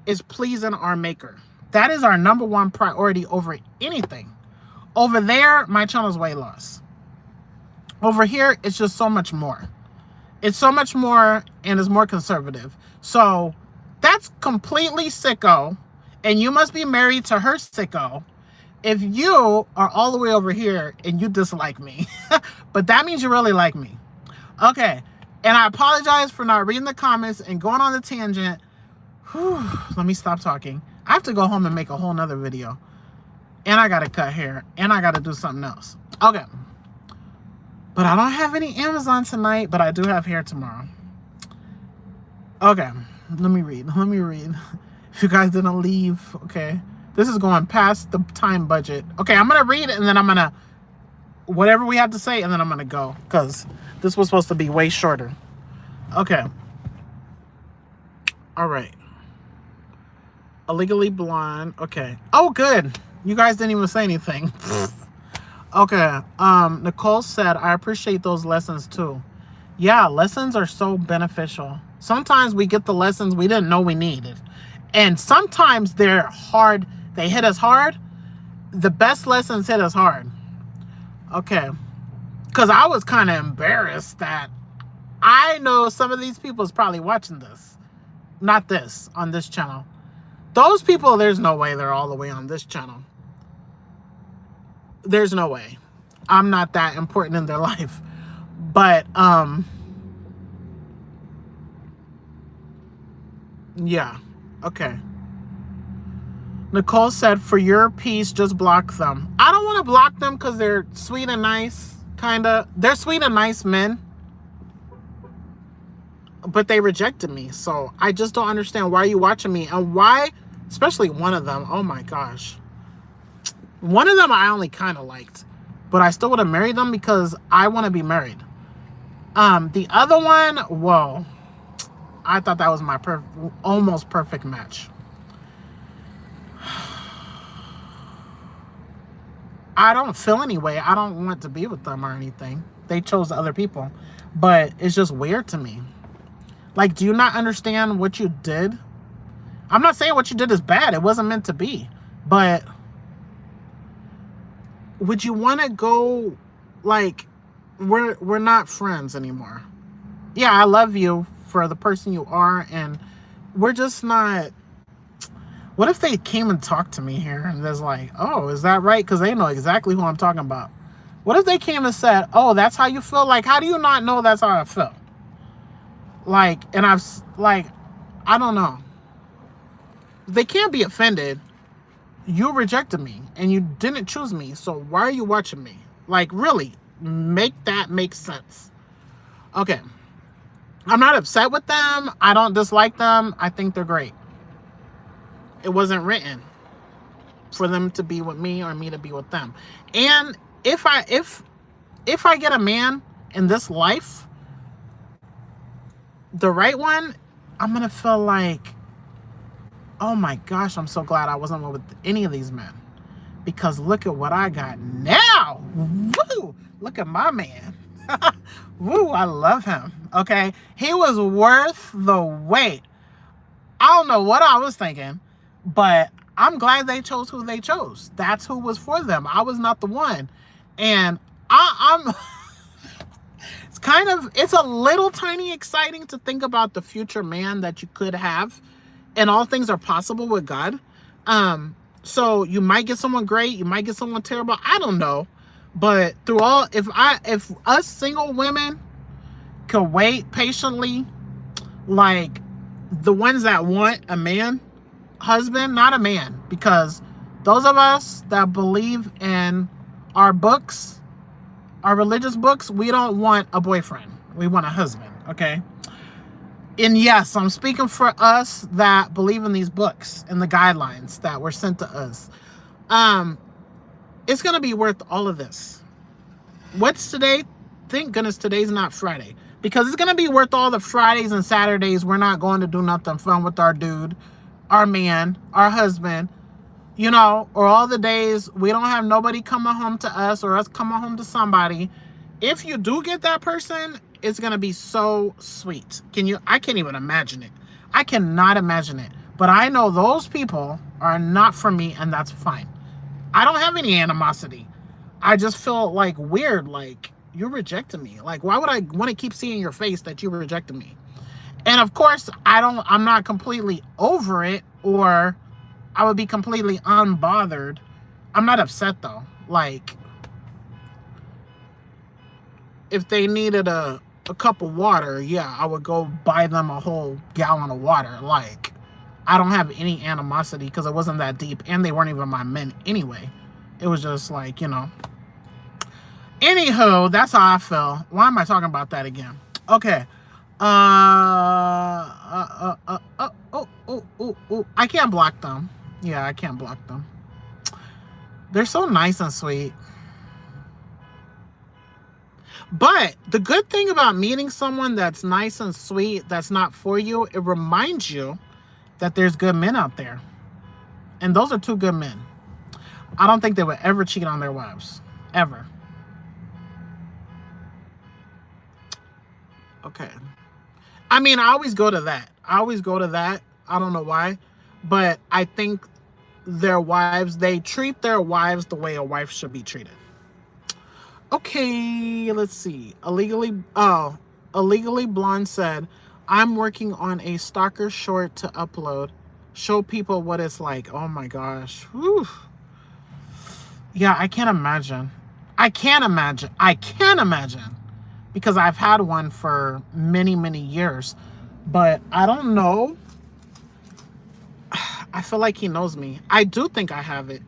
is pleasing our maker. That is our #1 priority over anything. Over there, my channel is weight loss. Over here, it's just so much more. It's so much more and is more conservative. So that's completely sicko. And you must be married to her sicko if you are all the way over here and you dislike me. But that means you really like me. Okay. And I apologize for not reading the comments and going on the tangent. Whew, let me stop talking. I have to go home and make a whole nother video. And I got to cut hair. And I got to do something else. Okay. But I don't have any Amazon tonight, but I do have hair tomorrow. Okay. Let me read. If you guys didn't leave, okay. This is going past the time budget. Okay, I'm going to read it and then I'm going to, whatever we have to say, and then I'm going to go. Because this was supposed to be way shorter. Okay. All right. Illegally blonde. Okay. Oh, good. You guys didn't even say anything. Okay. Nicole said, I appreciate those lessons too. Yeah, lessons are so beneficial. Sometimes we get the lessons we didn't know we needed. And sometimes they're hard. They hit us hard. The best lessons hit us hard. Okay. Because I was kind of embarrassed that I know some of these people is probably watching this. Not this, on this channel. Those people, there's no way they're all the way on this channel. There's no way. I'm not that important in their life. But, yeah. Okay. Nicole said, for your piece, just block them. I don't want to block them because they're sweet and nice, kind of. They're sweet and nice men. But they rejected me. So I just don't understand why you watching me. And why, especially one of them. Oh my gosh. One of them I only kind of liked. But I still would have married them because I want to be married. The other one, whoa. I thought that was my almost perfect match. I don't feel any way. I don't want to be with them or anything. They chose other people. But it's just weird to me. Like, do you not understand what you did? I'm not saying what you did is bad. It wasn't meant to be. But would you want to go, like, we're not friends anymore. Yeah, I love you for the person you are, and we're just not. What if they came and talked to me here and there's like, oh, is that right? Because they know exactly who I'm talking about. What if they came and said, oh, that's how you feel? Like, how do you not know that's how I feel? Like, and I don't know. They can't be offended. You rejected me and you didn't choose me. So why are you watching me? Like, really, make that make sense. Okay. I'm not upset with them. I don't dislike them. I think they're great. It wasn't written for them to be with me or me to be with them. And if I get a man in this life, the right one, I'm going to feel like, oh my gosh, I'm so glad I wasn't with any of these men. Because look at what I got now. Woo! Look at my man. Woo, I love him. Okay? He was worth the wait. I don't know what I was thinking, but I'm glad they chose who they chose. That's who was for them. I was not the one. And I'm it's a little tiny exciting to think about the future man that you could have. And all things are possible with God. So you might get someone great, you might get someone terrible. I don't know. But through all, if us single women can wait patiently, like the ones that want a man, husband, not a man, because those of us that believe in our books, our religious books, we don't want a boyfriend. We want a husband, okay? And yes, I'm speaking for us that believe in these books and the guidelines that were sent to us. It's going to be worth all of this. What's today? Thank goodness today's not Friday. Because it's going to be worth all the Fridays and Saturdays we're not going to do nothing fun with our dude, our man, our husband, you know, or all the days we don't have nobody coming home to us or us coming home to somebody. If you do get that person, it's going to be so sweet. I can't even imagine it. I cannot imagine it. But I know those people are not for me, and that's fine. I don't have any animosity. I just feel like weird, like you're rejecting me. Like, why would I want to keep seeing your face that you rejected me? And of course, I'm not completely over it, or I would be completely unbothered. I'm not upset though. Like, if they needed a cup of water, yeah, I would go buy them a whole gallon of water. Like, I don't have any animosity because it wasn't that deep, and they weren't even my men anyway. It was just like, you know. Anywho, that's how I feel. Why am I talking about that again? Okay. I can't block them. Yeah, I can't block them. They're so nice and sweet. But the good thing about meeting someone that's nice and sweet, that's not for you, it reminds you that there's good men out there. And those are 2 good men. I don't think they would ever cheat on their wives. Ever. Okay. I mean, I always go to that. I don't know why. But I think they treat their wives the way a wife should be treated. Okay, let's see. Illegally Blonde said, I'm working on a stalker short to upload. Show people what it's like. Oh my gosh. Whew. Yeah, I can't imagine. Because I've had one for many, many years. But I don't know. I feel like he knows me. I do think I have it.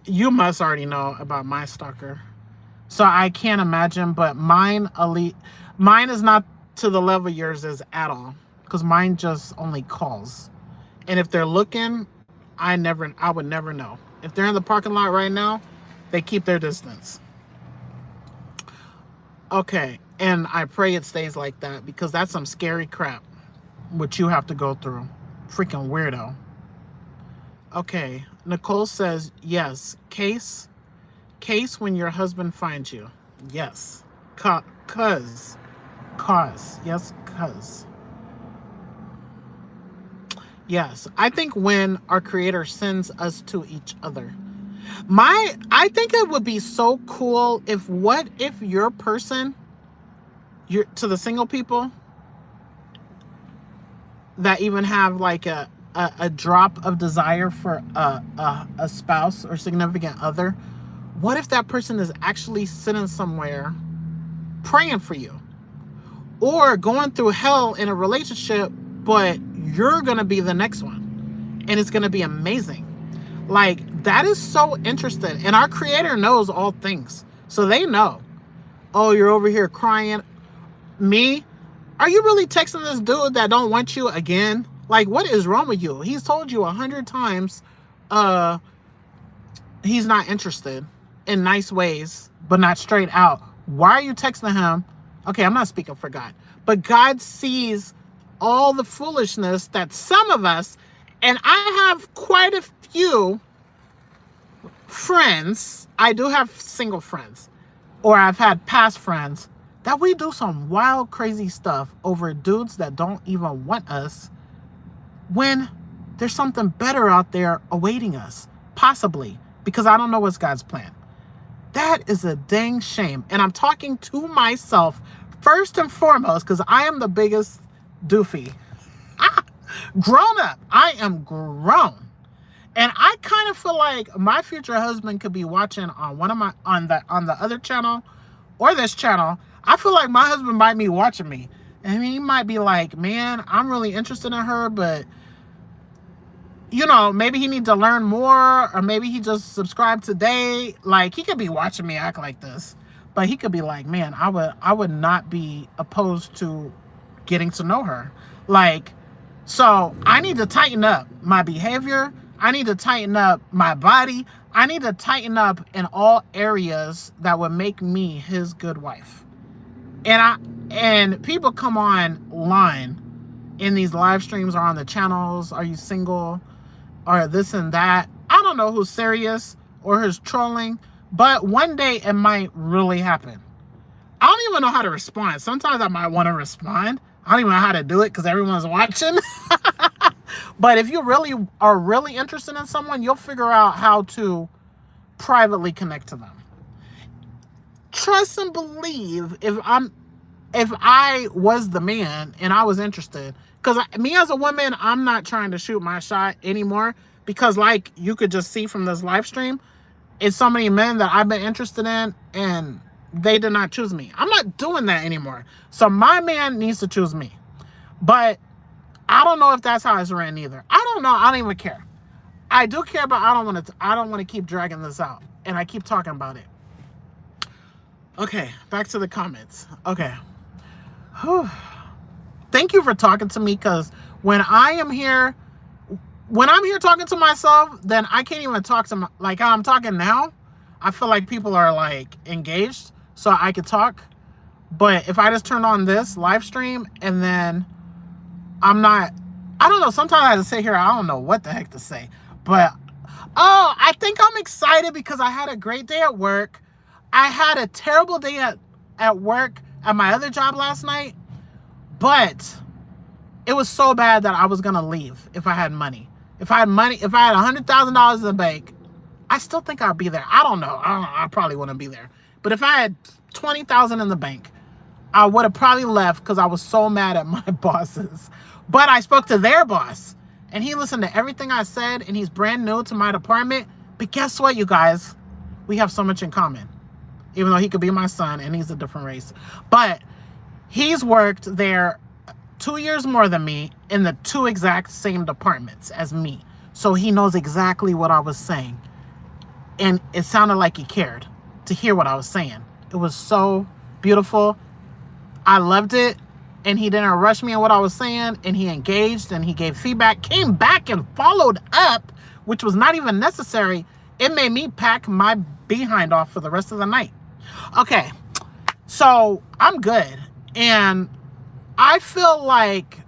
You must already know about my stalker. So I can't imagine, but mine is not to the level yours is at all. Because mine just only calls. And if they're looking, I would never know. If they're in the parking lot right now, they keep their distance. Okay, and I pray it stays like that, because that's some scary crap which you have to go through. Freaking weirdo. Okay, Nicole says, yes, case when your husband finds you. Yes, cause. Yes, cause. Yes, I think when our Creator sends us to each other. I think it would be so cool if your person, to the single people that even have like a drop of desire for a spouse or significant other, what if that person is actually sitting somewhere praying for you, or going through hell in a relationship, but you're gonna be the next one, and it's gonna be amazing. Like, that is so interesting. And our Creator knows all things, so they know. Oh, you're over here crying. Me? Are you really texting this dude that don't want you again? Like, what is wrong with you? He's told you 100 times he's not interested, in nice ways, but not straight out. Why are you texting him? Okay, I'm not speaking for God, but God sees all the foolishness that some of us, and I have quite a few friends, I do have single friends, or I've had past friends, that we do some wild, crazy stuff over dudes that don't even want us, when there's something better out there awaiting us, possibly, because I don't know what's God's plan. That is a dang shame. And I'm talking to myself first and foremost, because I am the biggest doofy. Grown up. I am grown. And I kind of feel like my future husband could be watching on on the other channel or this channel. I feel like my husband might be watching me. And he might be like, man, I'm really interested in her, but you know, maybe he needs to learn more, or maybe he just subscribed today. Like, he could be watching me act like this, but he could be like, man, I would not be opposed to getting to know her. Like, so I need to tighten up my behavior. I need to tighten up my body. I need to tighten up in all areas that would make me his good wife. And people come online in these live streams or on the channels. Are you single? Or this and that. I don't know who's serious or who's trolling, but one day it might really happen. I don't even know how to respond. Sometimes I might want to respond. I don't even know how to do it because everyone's watching. But if you really are really interested in someone, you'll figure out how to privately connect to them. Trust and believe if I was the man and I was interested, because me as a woman, I'm not trying to shoot my shot anymore, because like you could just see from this live stream, it's so many men that I've been interested in and they did not choose me. I'm not doing that anymore. So my man needs to choose me. But I don't know if that's how it's ran either. I don't know. I don't even care. I do care, but I don't want to keep dragging this out. And I keep talking about it. Okay, back to the comments. Okay. Whew. Thank you for talking to me, because when I'm here talking to myself, then I can't even talk to like how I'm talking now. I feel like people are like engaged, so I could talk. But if I just turn on this live stream and then I don't know, sometimes I have to sit here, I don't know what the heck to say. But, I think I'm excited because I had a great day at work. I had a terrible day at work at my other job last night. But it was so bad that I was going to leave if I had money. If I had $100,000 in the bank, I still think I'd be there. I don't know. I probably wouldn't be there. But if I had $20,000 in the bank, I would have probably left because I was so mad at my bosses. But I spoke to their boss, and he listened to everything I said, and he's brand new to my department. But guess what, you guys? We have so much in common. Even though he could be my son, and he's a different race. But he's worked there 2 years more than me in the 2 exact same departments as me. So he knows exactly what I was saying. And it sounded like he cared to hear what I was saying. It was so beautiful. I loved it. And he didn't rush me on what I was saying. And he engaged and he gave feedback, came back and followed up, which was not even necessary. It made me pack my behind off for the rest of the night. Okay, so I'm good. And I feel like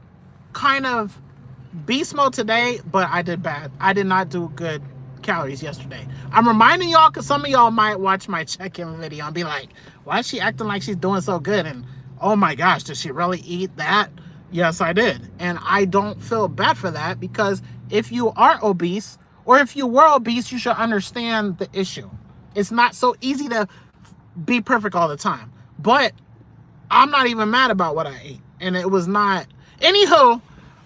kind of beast mode today, but I did bad. I did not do good calories yesterday. I'm reminding y'all because some of y'all might watch my check-in video and be like, why is she acting like she's doing so good? And oh my gosh, did she really eat that? Yes, I did. And I don't feel bad for that, because if you are obese or if you were obese, you should understand the issue. It's not so easy to be perfect all the time. But I'm not even mad about what I ate. And it was not... Anywho,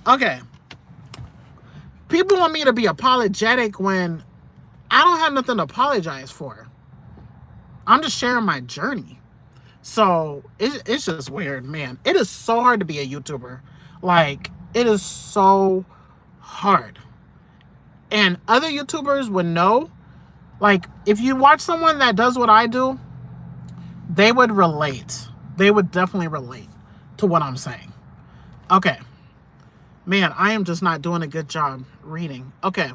okay. People want me to be apologetic when I don't have nothing to apologize for. I'm just sharing my journey. So it's just weird, man. It is so hard to be a YouTuber. Like, it is so hard. And other YouTubers would know. Like, if you watch someone that does what I do, they would relate. They would definitely relate to what I'm saying. Okay. Man, I am just not doing a good job reading. Okay.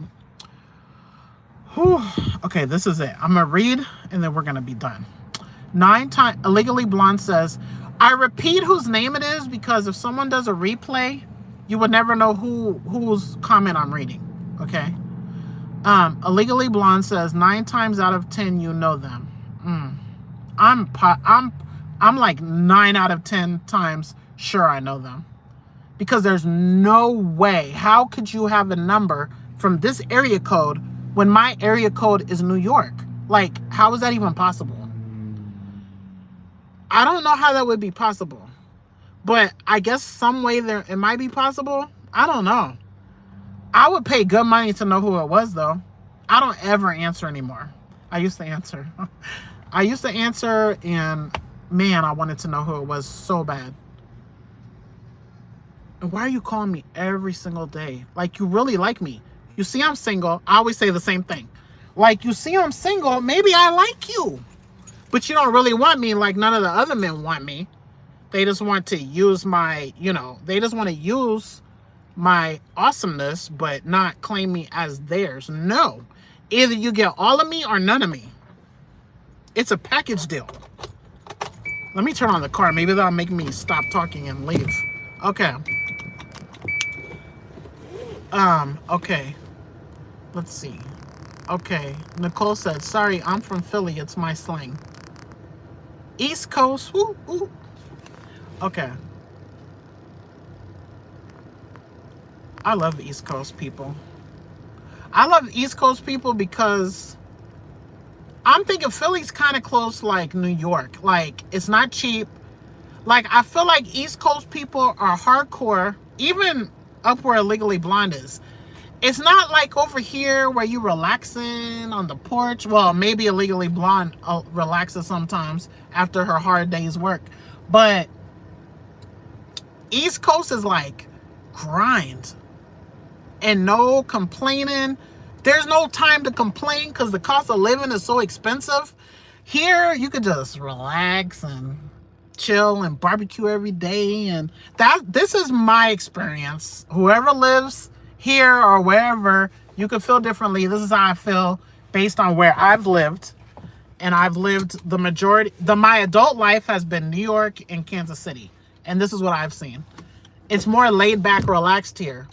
Whew. Okay, this is it. I'm going to read, and then we're going to be done. 9 times. Illegally Blonde says, I repeat whose name it is because if someone does a replay, you would never know whose comment I'm reading. Okay. Illegally Blonde says 9 times out of 10 you know them. I'm like 9 out of 10 times sure I know them, because there's no way. How could you have a number from this area code when my area code is New York? Like, how is that even possible? I don't know how that would be possible, but I guess some way there it might be possible. I don't know. I would pay good money to know who it was, though. I don't ever answer anymore. I used to answer. I used to answer, and man, I wanted to know who it was so bad. And why are you calling me every single day? Like, you really like me. You see I'm single. I always say the same thing. Like, you see I'm single. Maybe I like you. But you don't really want me like none of the other men want me. They just want to use my, they just want to use my awesomeness, but not claim me as theirs. No. Either you get all of me or none of me. It's a package deal. Let me turn on the car. Maybe that'll make me stop talking and leave. Okay. Okay. Let's see. Okay. Nicole said, sorry, I'm from Philly. It's my slang. East Coast. Woo, woo. Okay. I love East Coast people. I love East Coast people because I'm thinking Philly's kind of close like New York. Like, it's not cheap. Like, I feel like East Coast people are hardcore, even up where Legally Blonde is. It's not like over here where you relaxing on the porch. Well, maybe Legally Blonde relaxes sometimes after her hard day's work. But East Coast is like grind and no complaining. There's no time to complain because the cost of living is so expensive. Here, you could just relax and chill and barbecue every day. And this is my experience. Whoever lives here or wherever, you could feel differently. This is how I feel based on where I've lived. And I've lived the majority, my adult life has been New York and Kansas City. And this is what I've seen. It's more laid back, relaxed here.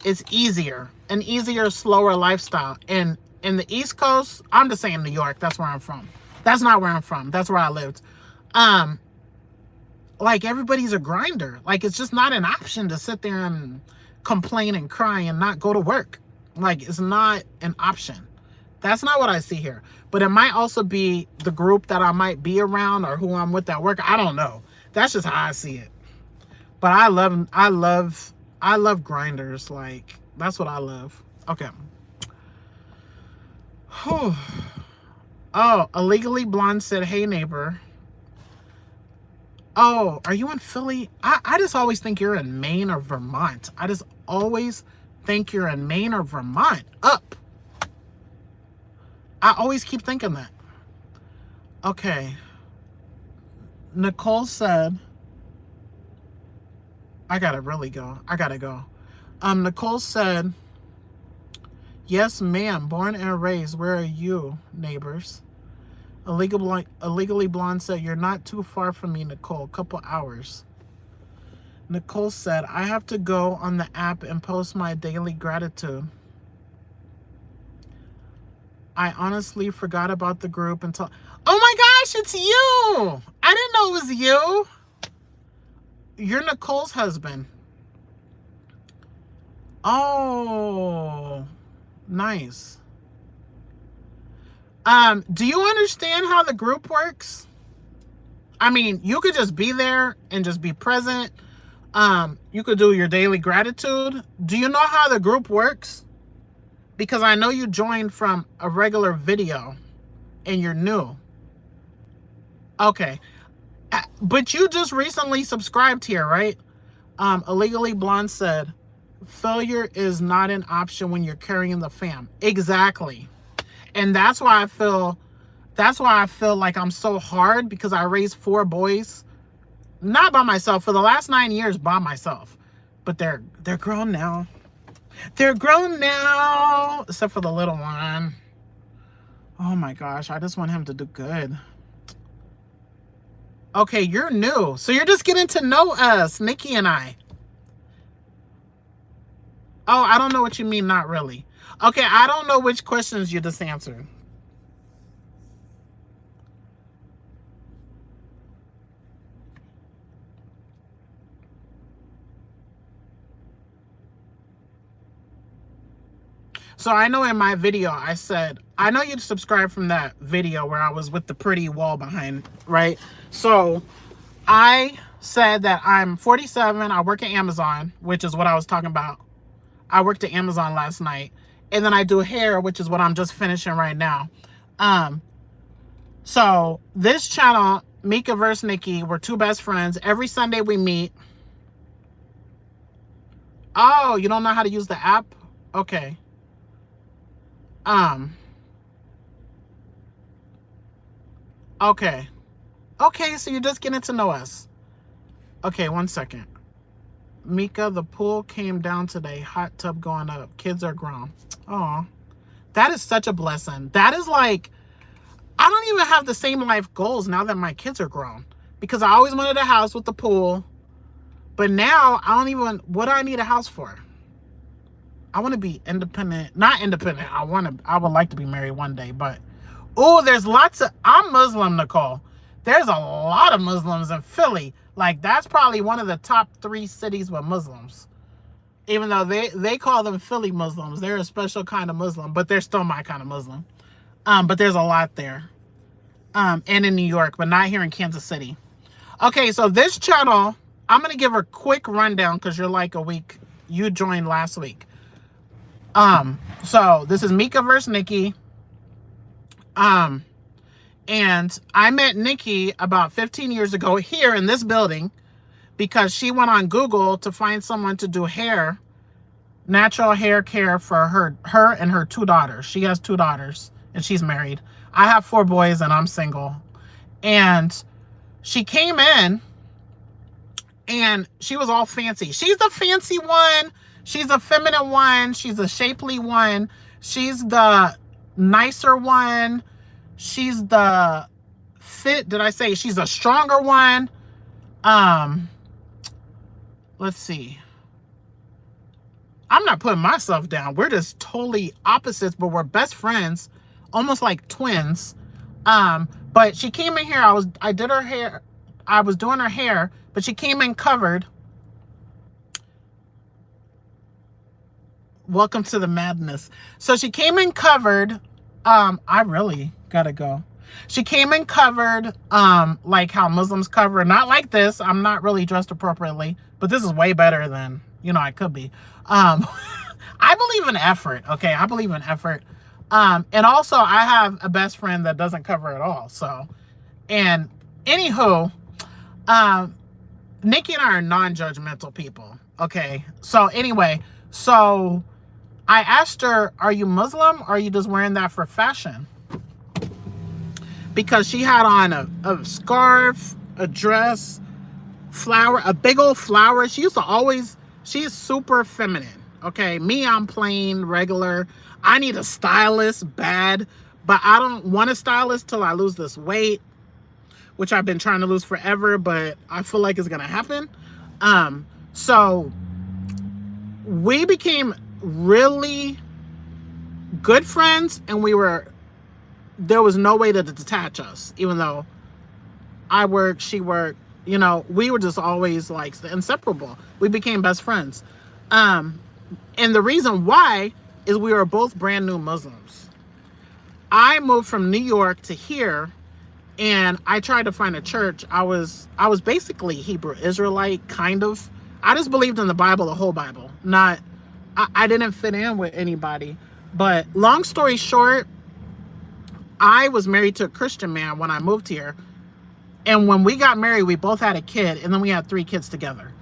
It's easier, an easier, slower lifestyle. And in the East Coast, I'm just saying New York, that's where I'm from. That's not where I'm from. That's where I lived. Like, everybody's a grinder. Like, it's just not an option to sit there and complain and cry and not go to work. Like, it's not an option. That's not what I see here. But it might also be the group that I might be around or who I'm with at work. I don't know. That's just how I see it. But I love grinders. Like, that's what I love. Okay. Whew. Oh, Illegally Blonde said, hey, neighbor. Oh, are you in Philly? I just always think you're in Maine or Vermont. I just always think you're in Maine or Vermont. Up. I always keep thinking that. Okay. Nicole said, I gotta really go. I gotta go. Nicole said, yes, ma'am. Born and raised. Where are you, neighbors? Illegally Blonde said, you're not too far from me, Nicole. Couple hours. Nicole said, I have to go on the app and post my daily gratitude. I honestly forgot about the group until... Oh my gosh, it's you! I didn't know it was you. You're Nicole's husband. Oh, nice. Do you understand how the group works? I mean, you could just be there and just be present. You could do your daily gratitude. Do you know how the group works? Because I know you joined from a regular video and you're new. Okay. But you just recently subscribed here, right? Illegally Blonde said, failure is not an option when you're carrying the fam. Exactly. And that's why I feel like I'm so hard, because I raised 4 boys, not by myself, for the last 9 years by myself. But they're grown now. They're grown now, except for the little one. Oh my gosh, I just want him to do good. Okay, you're new. So you're just getting to know us, Nikki and I. Oh, I don't know what you mean, not really. Okay, I don't know which questions you just answered. So I know in my video I said, I know you'd subscribe from that video where I was with the pretty wall behind, right? So I said that I'm 47, I work at Amazon, which is what I was talking about. I worked at Amazon last night. And then I do hair, which is what I'm just finishing right now. So this channel, Mika vs. Nikki, we're 2 best friends. Every Sunday we meet. Oh, you don't know how to use the app? Okay. Okay. Okay, so you're just getting to know us. Okay, 1 second. Mika, the pool came down today. Hot tub going up. Kids are grown. Aw. That is such a blessing. That is like, I don't even have the same life goals now that my kids are grown, because I always wanted a house with the pool. But now I don't even, what do I need a house for? I want to be independent. Not independent. I would like to be married one day, but there's lots of, I'm Muslim, Nicole. There's a lot of Muslims in Philly. Like, that's probably one of the top 3 cities with Muslims. Even though they call them Philly Muslims. They're a special kind of Muslim, but they're still my kind of Muslim. But there's a lot there. And in New York, but not here in Kansas City. Okay, so this channel, I'm going to give a quick rundown because you're like a week. You joined last week. So this is Mika versus Nikki. And I met Nikki about 15 years ago here in this building because she went on Google to find someone to do hair, natural hair care for her and her 2 daughters. She has 2 daughters and she's married. I have 4 boys and I'm single. And she came in and she was all fancy. She's the fancy one. She's a feminine one. She's a shapely one. She's the nicer one. She's the fit. Did I say she's a stronger one? Let's see. I'm not putting myself down. We're just totally opposites, but we're best friends, almost like twins. But she came in here. I did her hair. I was doing her hair, but she came in covered. Welcome to the madness. So she came in covered. I really gotta go. She came in covered, like how Muslims cover. Not like this. I'm not really dressed appropriately, but this is way better than, I could be. I believe in effort. Okay, I believe in effort. And also I have a best friend that doesn't cover at all. So, and anywho, Nikki and I are non-judgmental people. Okay. So anyway, so I asked her, are you Muslim or are you just wearing that for fashion? Because she had on a scarf, a dress, flower, a big old flower. She's super feminine. Okay. Me, I'm plain, regular. I need a stylist bad, but I don't want a stylist till I lose this weight, which I've been trying to lose forever, but I feel like it's going to happen. So we became really good friends, and there was no way to detach us, even though I worked, she worked, we were just always like inseparable. We became best friends. And the reason why is we were both brand new Muslims. I moved from New York to here, and I tried to find a church. I was basically Hebrew Israelite, kind of. I just believed in the Bible, the whole Bible. I didn't fit in with anybody. But long story short, I was married to a Christian man when I moved here. And when we got married, we both had a kid, and then we had 3 kids together.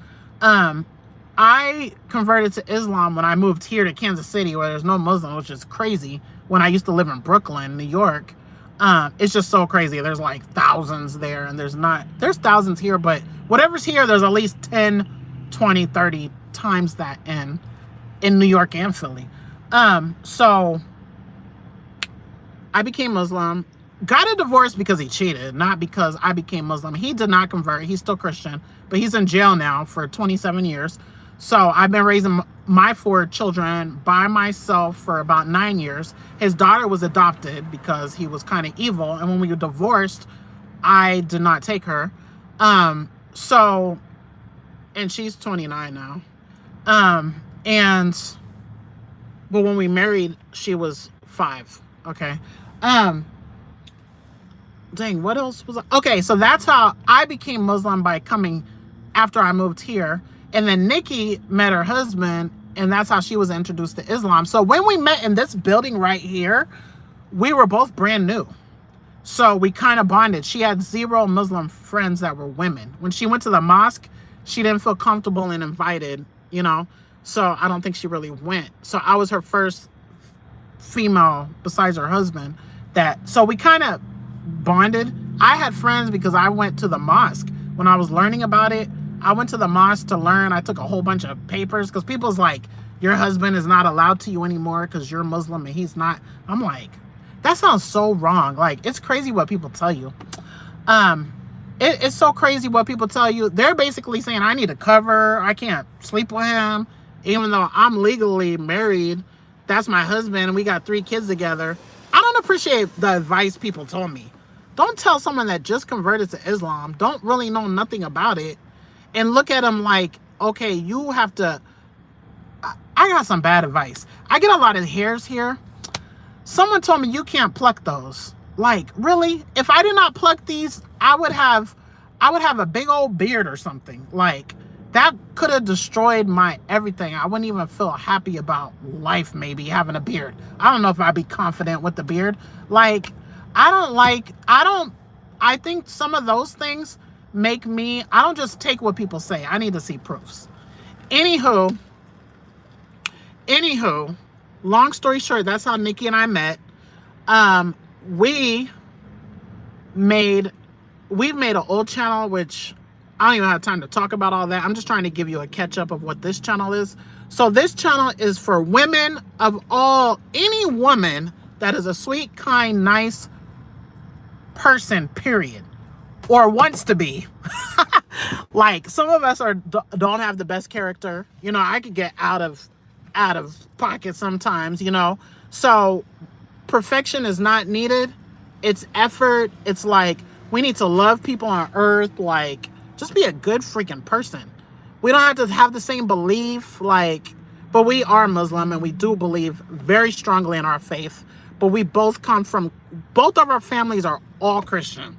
I converted to Islam when I moved here to Kansas City, where there's no Muslim, which is crazy. When I used to live in Brooklyn, New York, it's just so crazy. There's like thousands there, and there's thousands here, but whatever's here, there's at least 10, 20, 30 times that in New York and Philly. So I became Muslim, got a divorce because he cheated, not because I became Muslim. He did not convert. He's still Christian, but he's in jail now for 27 years. So I've been raising my 4 children by myself for about 9 years. His daughter was adopted because he was kind of evil. And when we were divorced, I did not take her. And she's 29 now. But when we married, she was 5. Okay. Dang, what else was I? Okay, so that's how I became Muslim, by coming after I moved here. And then Nikki met her husband, and that's how she was introduced to Islam. So when we met in this building right here, we were both brand new. So we kind of bonded. She had 0 Muslim friends that were women. When she went to the mosque, she didn't feel comfortable and invited, So I don't think she really went. So I was her first female besides her husband. So we kind of bonded. I had friends because I went to the mosque when I was learning about it. I went to the mosque to learn. I took a whole bunch of papers because people's like, your husband is not allowed to you anymore because you're Muslim and he's not. I'm like, that sounds so wrong. Like, it's crazy what people tell you. Um, it's so crazy what people tell you. They're basically saying, I need a cover. I can't sleep with him. Even though I'm legally married, that's my husband, and we got 3 kids together. I don't appreciate the advice people told me. Don't tell someone that just converted to Islam, don't really know nothing about it, and look at them like, okay, you have to... I got some bad advice. I get a lot of hairs here. Someone told me you can't pluck those. Like, really? If I did not pluck these, I would have a big old beard or something. Like, that could have destroyed my everything. I wouldn't even feel happy about life, maybe, having a beard. I don't know if I'd be confident with the beard. Like, I think some of those things make me, I don't just take what people say. I need to see proofs. Anywho, long story short, that's how Nikki and I met. We've made an old channel, which I don't even have time to talk about all that. I'm just trying to give you a catch up of what this channel is. So this channel is for women of any woman that is a sweet, kind, nice person, period, or wants to be. Like, some of us don't have the best character. You know, I could get out of pocket sometimes, you know. So perfection is not needed. It's effort. It's like, we need to love people on earth. Like, just be a good freaking person. We don't have to have the same belief, like, but we are Muslim and we do believe very strongly in our faith. But we both come from, both of our families are all Christian.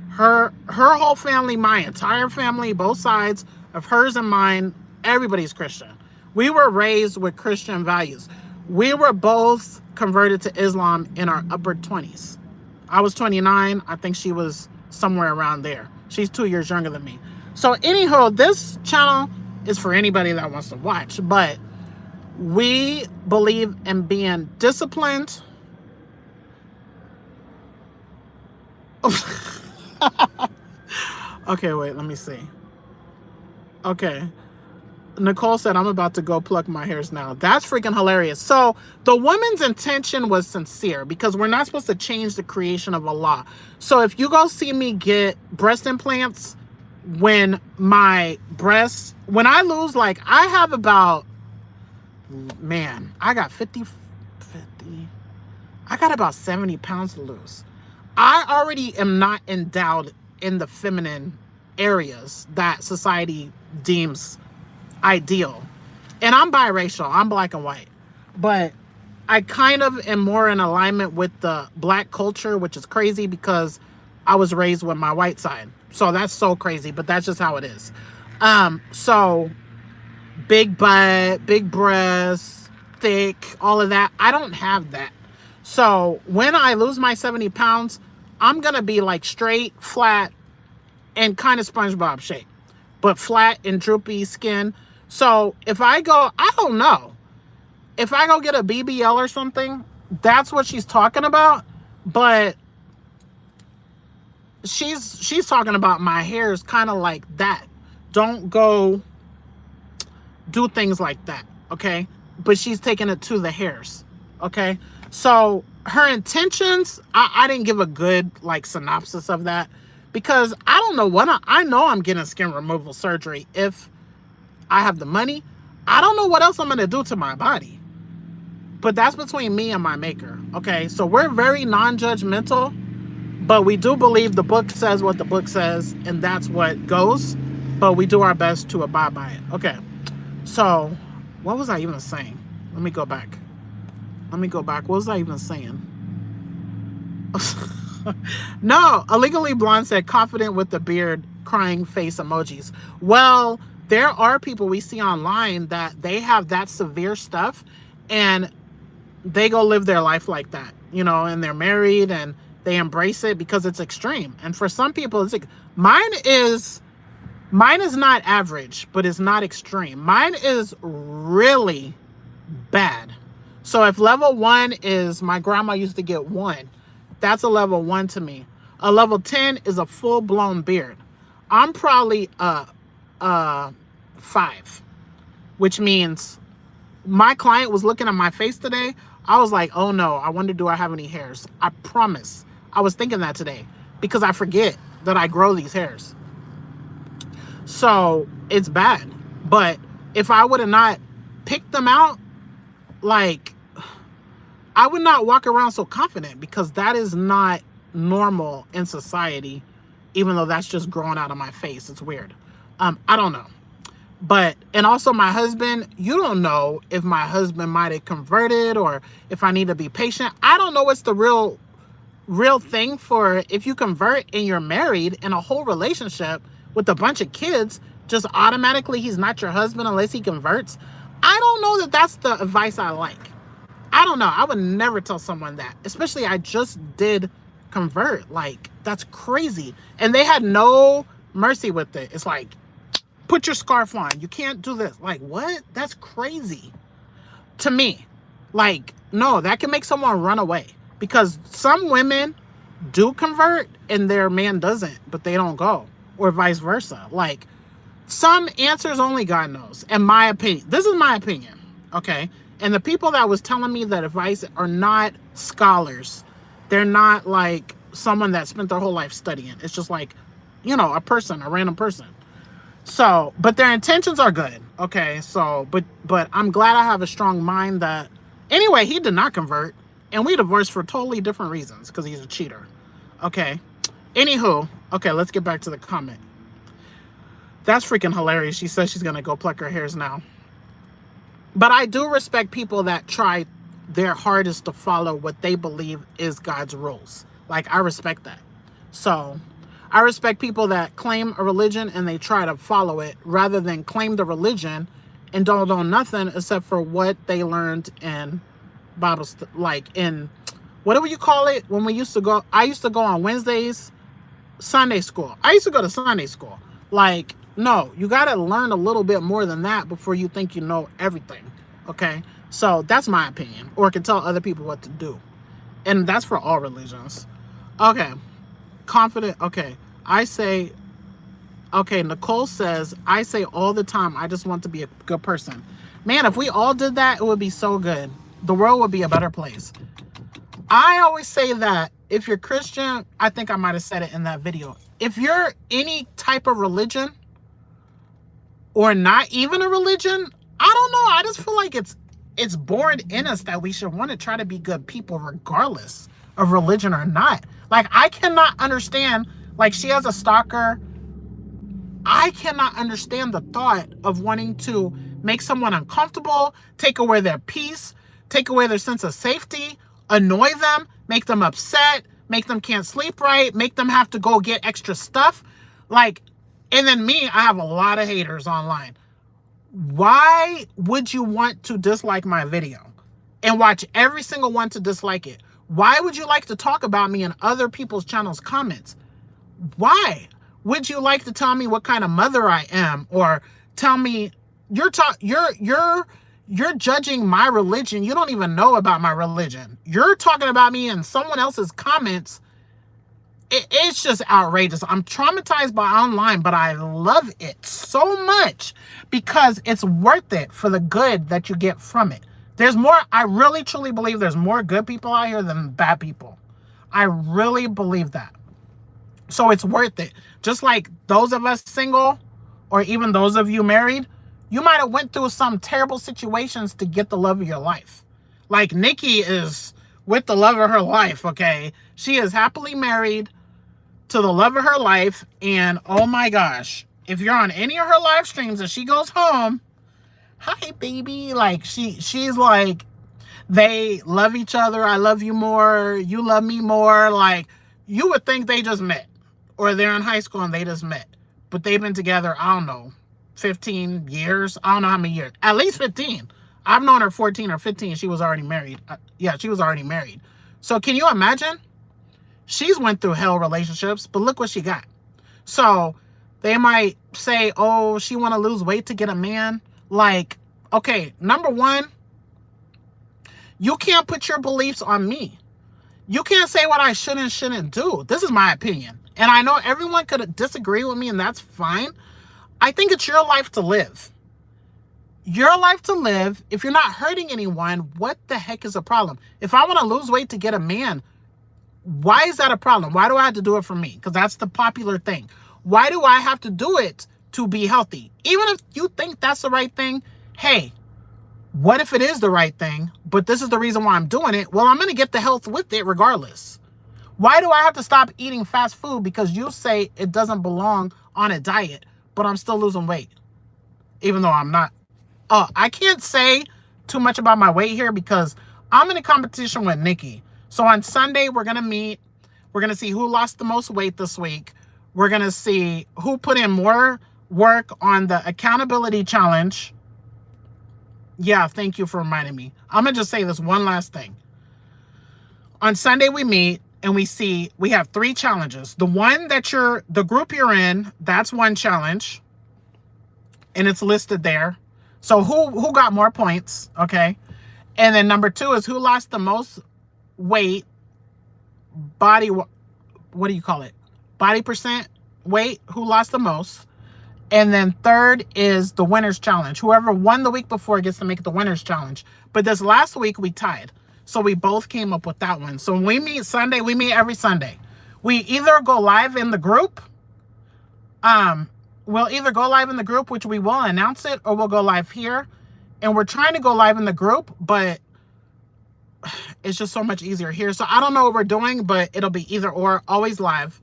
Her whole family, my entire family, both sides of hers and mine, everybody's Christian. We were raised with Christian values. We were both converted to Islam in our upper 20s. I was 29. I think she was somewhere around there. She's 2 years younger than me. So anyhow, this channel is for anybody that wants to watch, but we believe in being disciplined. Okay, wait, let me see. Okay. Nicole said, I'm about to go pluck my hairs now. That's freaking hilarious. So the woman's intention was sincere, because we're not supposed to change the creation of Allah. So if you go see me get breast implants, when I lose, like, I have about, man, I got 50, I got about 70 pounds to lose. I already am not endowed in the feminine areas that society deems ideal. And I'm biracial. I'm black and white. But I kind of am more in alignment with the black culture, which is crazy because I was raised with my white side. So that's so crazy, but that's just how it is. So big butt, big breasts, thick, all of that. I don't have that. So when I lose my 70 pounds, I'm going to be like straight, flat, and kind of SpongeBob shape, but flat and droopy skin. So if I go, I don't know, if I go get a BBL or something, that's what she's talking about. But she's talking about my hair is kind of like that. Don't go do things like that, okay? But she's taking it to the hairs, okay? So her intentions, I didn't give a good like synopsis of that, because I don't know what I know I'm getting skin removal surgery if I have the money. I don't know what else I'm going to do to my body. But that's between me and my maker, okay? So we're very non-judgmental, but we do believe the book says what the book says, and that's what goes. But we do our best to abide by it. Okay, so what was I even saying? Let me go back. What was I even saying? No, Illegally Blonde said, confident with the beard, crying face emojis. Well, there are people we see online that they have that severe stuff and they go live their life like that, you know, and they're married and they embrace it because it's extreme. And for some people, it's like, mine is not average, but it's not extreme. Mine is really bad. So if level 1 is, my grandma used to get 1, that's a level 1 to me. A level 10 is a full-blown beard. I'm probably a 5, which means my client was looking at my face today, I was like, oh no, I wonder, do I have any hairs? I promise. I was thinking that today because I forget that I grow these hairs. So it's bad. But if I would have not picked them out, like, I would not walk around so confident, because that is not normal in society, even though that's just growing out of my face. It's weird. I don't know. But, and also my husband, you don't know if my husband might have converted or if I need to be patient. I don't know what's the real thing for if you convert and you're married in a whole relationship with a bunch of kids, just automatically he's not your husband unless he converts. I don't know that that's the advice I like. I don't know. I would never tell someone that, especially I just did convert. Like, that's crazy. And they had no mercy with it. It's like, put your scarf on. You can't do this. Like, what? That's crazy to me. Like, no, that can make someone run away, because some women do convert and their man doesn't, but they don't go, or vice versa. Like, some answers only God knows. In my opinion, this is my opinion. Okay. And the people that was telling me that advice are not scholars. They're not like someone that spent their whole life studying. It's just like, you know, a person, a random person. So, but their intentions are good. Okay. So, but I'm glad I have a strong mind that, anyway, he did not convert, and we divorced for totally different reasons, because he's a cheater. Okay. Anywho, okay, let's get back to the comment. That's freaking hilarious. She says she's going to go pluck her hairs now. But I do respect people that try their hardest to follow what they believe is God's rules. Like, I respect that. So I respect people that claim a religion and they try to follow it, rather than claim the religion and don't know nothing except for what they learned in Bible, like in, what do you call it? When we used to go, I used to go on Wednesdays, Sunday school. I used to go to Sunday school. Like, no, you got to learn a little bit more than that before you think you know everything. Okay. So that's my opinion, or can tell other people what to do. And that's for all religions. Okay. Confident. Okay. I say, okay. Nicole says, I say all the time, I just want to be a good person. Man, if we all did that, it would be so good. The world would be a better place. I always say that if you're Christian, I think I might have said it in that video. If you're any type of religion, or not even a religion, I don't know. I just feel like it's born in us that we should want to try to be good people regardless of religion or not. Like, I cannot understand, like, she has a stalker. I cannot understand the thought of wanting to make someone uncomfortable, take away their peace, take away their sense of safety, annoy them, make them upset, make them can't sleep right, make them have to go get extra stuff. Like, and then me, I have a lot of haters online. Why would you want to dislike my video and watch every single one to dislike it? Why would you like to talk about me in other people's channels' comments? Why would you like to tell me what kind of mother I am, or tell me you're judging my religion? You don't even know about my religion. You're talking about me in someone else's comments. It's just outrageous. I'm traumatized by online, but I love it so much because it's worth it for the good that you get from it. There's more. I really, truly believe there's more good people out here than bad people. I really believe that. So it's worth it. Just like those of us single, or even those of you married, you might have went through some terrible situations to get the love of your life. Like Nikki is with the love of her life, okay? She is happily married to the love of her life, and oh my gosh, if you're on any of her live streams and she goes home, hi baby, like she's like, they love each other. I love you more, you love me more. Like, you would think they just met, or they're in high school and they just met, but they've been together, I don't know, 15 years. I don't know how many years, at least 15. I've known her 14 or 15. She was already married. Yeah, she was already married. So can you imagine? She's went through hell relationships, but look what she got. So they might say, oh, she want to lose weight to get a man. Like, okay, number one, you can't put your beliefs on me. You can't say what I should and shouldn't do. This is my opinion. And I know everyone could disagree with me, and that's fine. I think it's your life to live. your life to live. If you're not hurting anyone, what the heck is a problem? If I want to lose weight to get a man, why is that a problem? Why do I have to do it for me? Because that's the popular thing. Why do I have to do it to be healthy? Even if you think that's the right thing, hey, what if it is the right thing, but this is the reason why I'm doing it? Well, I'm going to get the health with it regardless. Why do I have to stop eating fast food because you say it doesn't belong on a diet, but I'm still losing weight, even though I'm not? I can't say too much about my weight here because I'm in a competition with Nikki. So on Sunday, we're going to meet. We're going to see who lost the most weight this week. We're going to see who put in more work on the accountability challenge. Yeah, thank you for reminding me. I'm going to just say this one last thing. On Sunday, we meet and we have 3 challenges. The one that the group you're in, that's one challenge. And it's listed there. So who got more points, okay? And then number 2 is who lost the most weight, what do you call it? Body percent weight, who lost the most. And then 3rd is the winner's challenge. Whoever won the week before gets to make the winner's challenge. But this last week we tied. So we both came up with that one. So when we meet Sunday, we meet every Sunday. We either go live in the group. We'll either go live in the group, which we will announce it, or we'll go live here. And we're trying to go live in the group, but it's just so much easier here. So I don't know what we're doing, but it'll be either or, always live.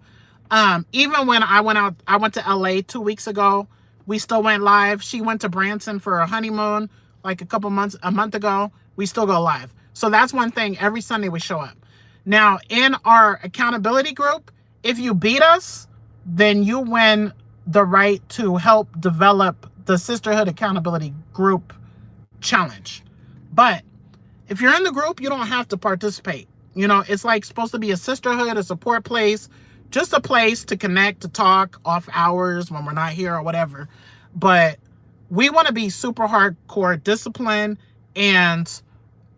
Even when I went to LA 2 weeks ago, we still went live. She went to Branson for a honeymoon like a month ago. We still go live. So that's one thing. Every Sunday we show up. Now in our accountability group, if you beat us, then you win the right to help develop the Sisterhood Accountability Group Challenge. But if you're in the group, you don't have to participate. You know, it's like supposed to be a sisterhood, a support place, just a place to connect, to talk off hours when we're not here or whatever. But we want to be super hardcore disciplined and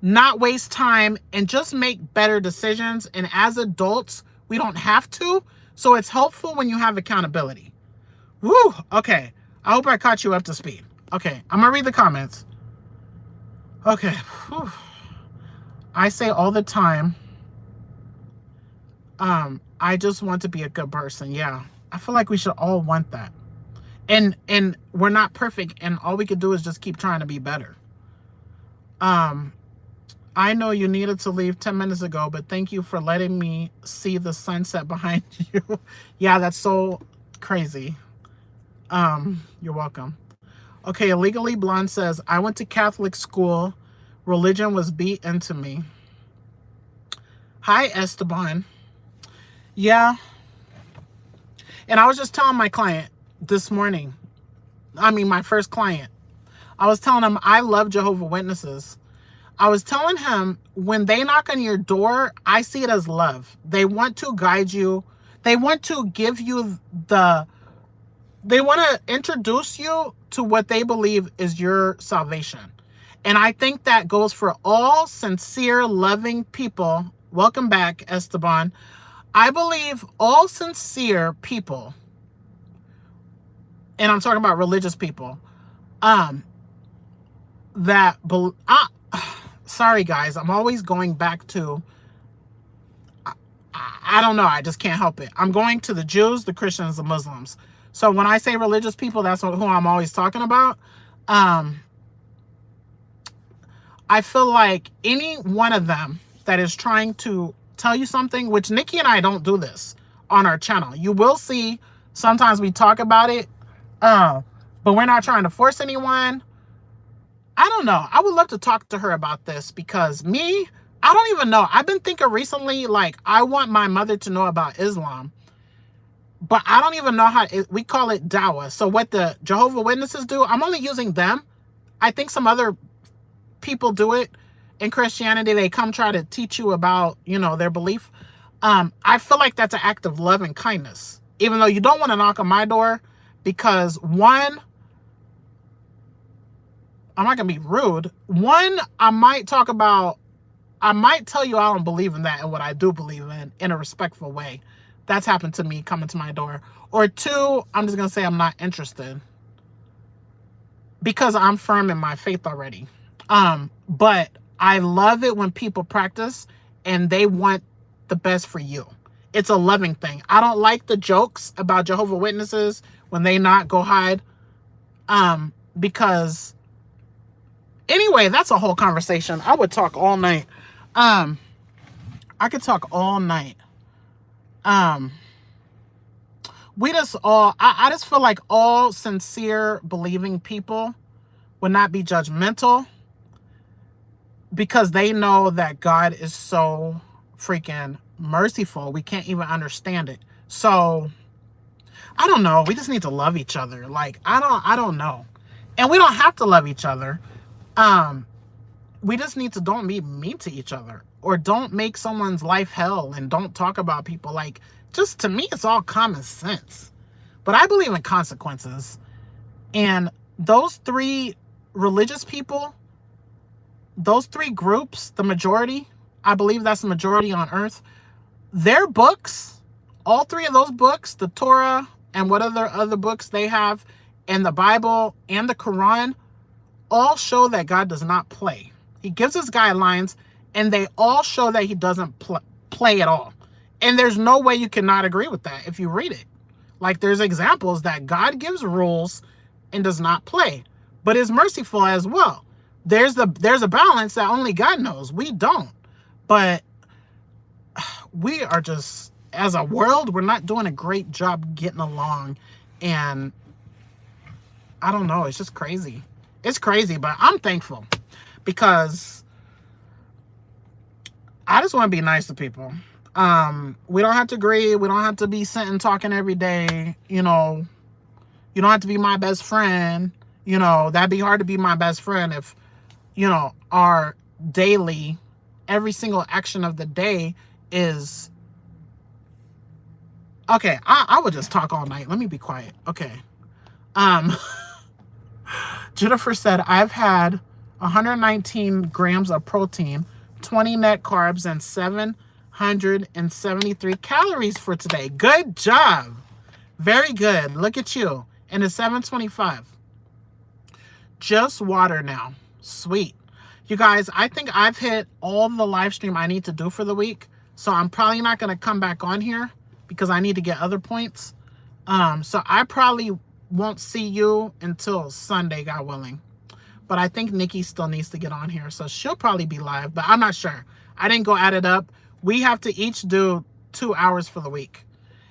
not waste time and just make better decisions. And as adults, we don't have to. So it's helpful when you have accountability. Woo! Okay. I hope I caught you up to speed. Okay. I'm going to read the comments. Okay. Whew. I say all the time, I just want to be a good person. Yeah. I feel like we should all want that. And we're not perfect, and all we could do is just keep trying to be better. I know you needed to leave 10 minutes ago, but thank you for letting me see the sunset behind you. Yeah, that's so crazy. You're welcome. Okay, Illegally Blonde says, I went to Catholic school. Religion was beat into me. Hi, Esteban. Yeah. And I was just telling my client this morning, my first client, I was telling him I love Jehovah's Witnesses. I was telling him when they knock on your door, I see it as love. They want to guide you. They want to give you they want to introduce you to what they believe is your salvation. And I think that goes for all sincere, loving people. Welcome back, Esteban. I believe all sincere people, and I'm talking about religious people, sorry guys, I'm always going back to, I don't know, I just can't help it. I'm going to the Jews, the Christians, the Muslims. So when I say religious people, that's who I'm always talking about. I feel like any one of them that is trying to tell you something, which Nikki and I don't do this on our channel. You will see sometimes we talk about it, but we're not trying to force anyone. I don't know. I would love to talk to her about this because I don't even know. I've been thinking recently, like, I want my mother to know about Islam, but I don't even know we call it Dawah. So what the Jehovah's Witnesses do, I'm only using them. I think some other people do it in Christianity. They come try to teach you about, their belief. I feel like that's an act of love and kindness, even though you don't want to knock on my door because one, I'm not going to be rude. One, I might tell you I don't believe in that and what I do believe in a respectful way. That's happened to me coming to my door. Or two, I'm just going to say I'm not interested. because I'm firm in my faith already. But I love it when people practice and they want the best for you. It's a loving thing. I don't like the jokes about Jehovah's Witnesses when they not go hide. Because anyway, that's a whole conversation. I would talk all night. I could talk all night. We just all, I just feel like all sincere believing people would not be judgmental because they know that God is so freaking merciful. We can't even understand it. So I don't know. We just need to love each other. Like, I don't know. And we don't have to love each other. We just need to don't be mean to each other or don't make someone's life hell and don't talk about people. Like, just to me, it's all common sense. But I believe in consequences. And those three religious people, those three groups, the majority, I believe that's the majority on earth, their books, all three of those books, the Torah and what other books they have, and the Bible and the Quran, all show that God does not play. He gives us guidelines, and they all show that he doesn't play at all. And there's no way you cannot agree with that if you read it. Like, there's examples that God gives rules and does not play, but is merciful as well. There's a balance that only God knows. We don't. But we are just, as a world, we're not doing a great job getting along. And I don't know. It's just crazy. It's crazy, but I'm thankful because I just want to be nice to people. We don't have to agree. We don't have to be sitting talking every day. You know, you don't have to be my best friend. You know, that'd be hard to be my best friend if, you know, our daily, every single action of the day is, okay, I would just talk all night. Let me be quiet. Okay. Jennifer said, I've had 119 grams of protein, 20 net carbs, and 773 calories for today. Good job. Very good. Look at you. And it's 7:25. Just water now. Sweet. You guys, I think I've hit all the live stream I need to do for the week. So I'm probably not going to come back on here because I need to get other points. So I probably won't see you until Sunday, God willing. But I think Nikki still needs to get on here. So she'll probably be live, but I'm not sure. I didn't go add it up. We have to each do 2 hours for the week.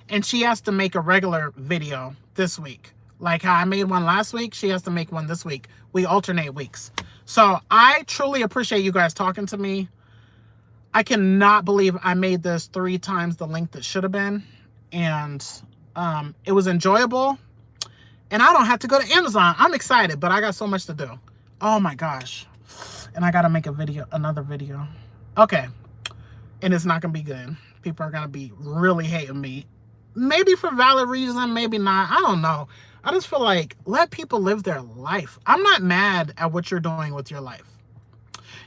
And she has to make a regular video this week. Like how I made one last week, she has to make one this week. We alternate weeks. So I truly appreciate you guys talking to me. I cannot believe I made this 3 times the length it should have been. And it was enjoyable. And I don't have to go to Amazon. I'm excited, but I got so much to do. Oh my gosh. And I got to make a video, another video. Okay. And it's not going to be good. People are going to be really hating me. Maybe for valid reason, maybe not. I don't know. I just feel like let people live their life. I'm not mad at what you're doing with your life.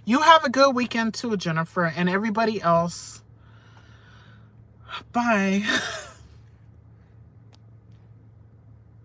You have a good weekend too, Jennifer, and everybody else. Bye.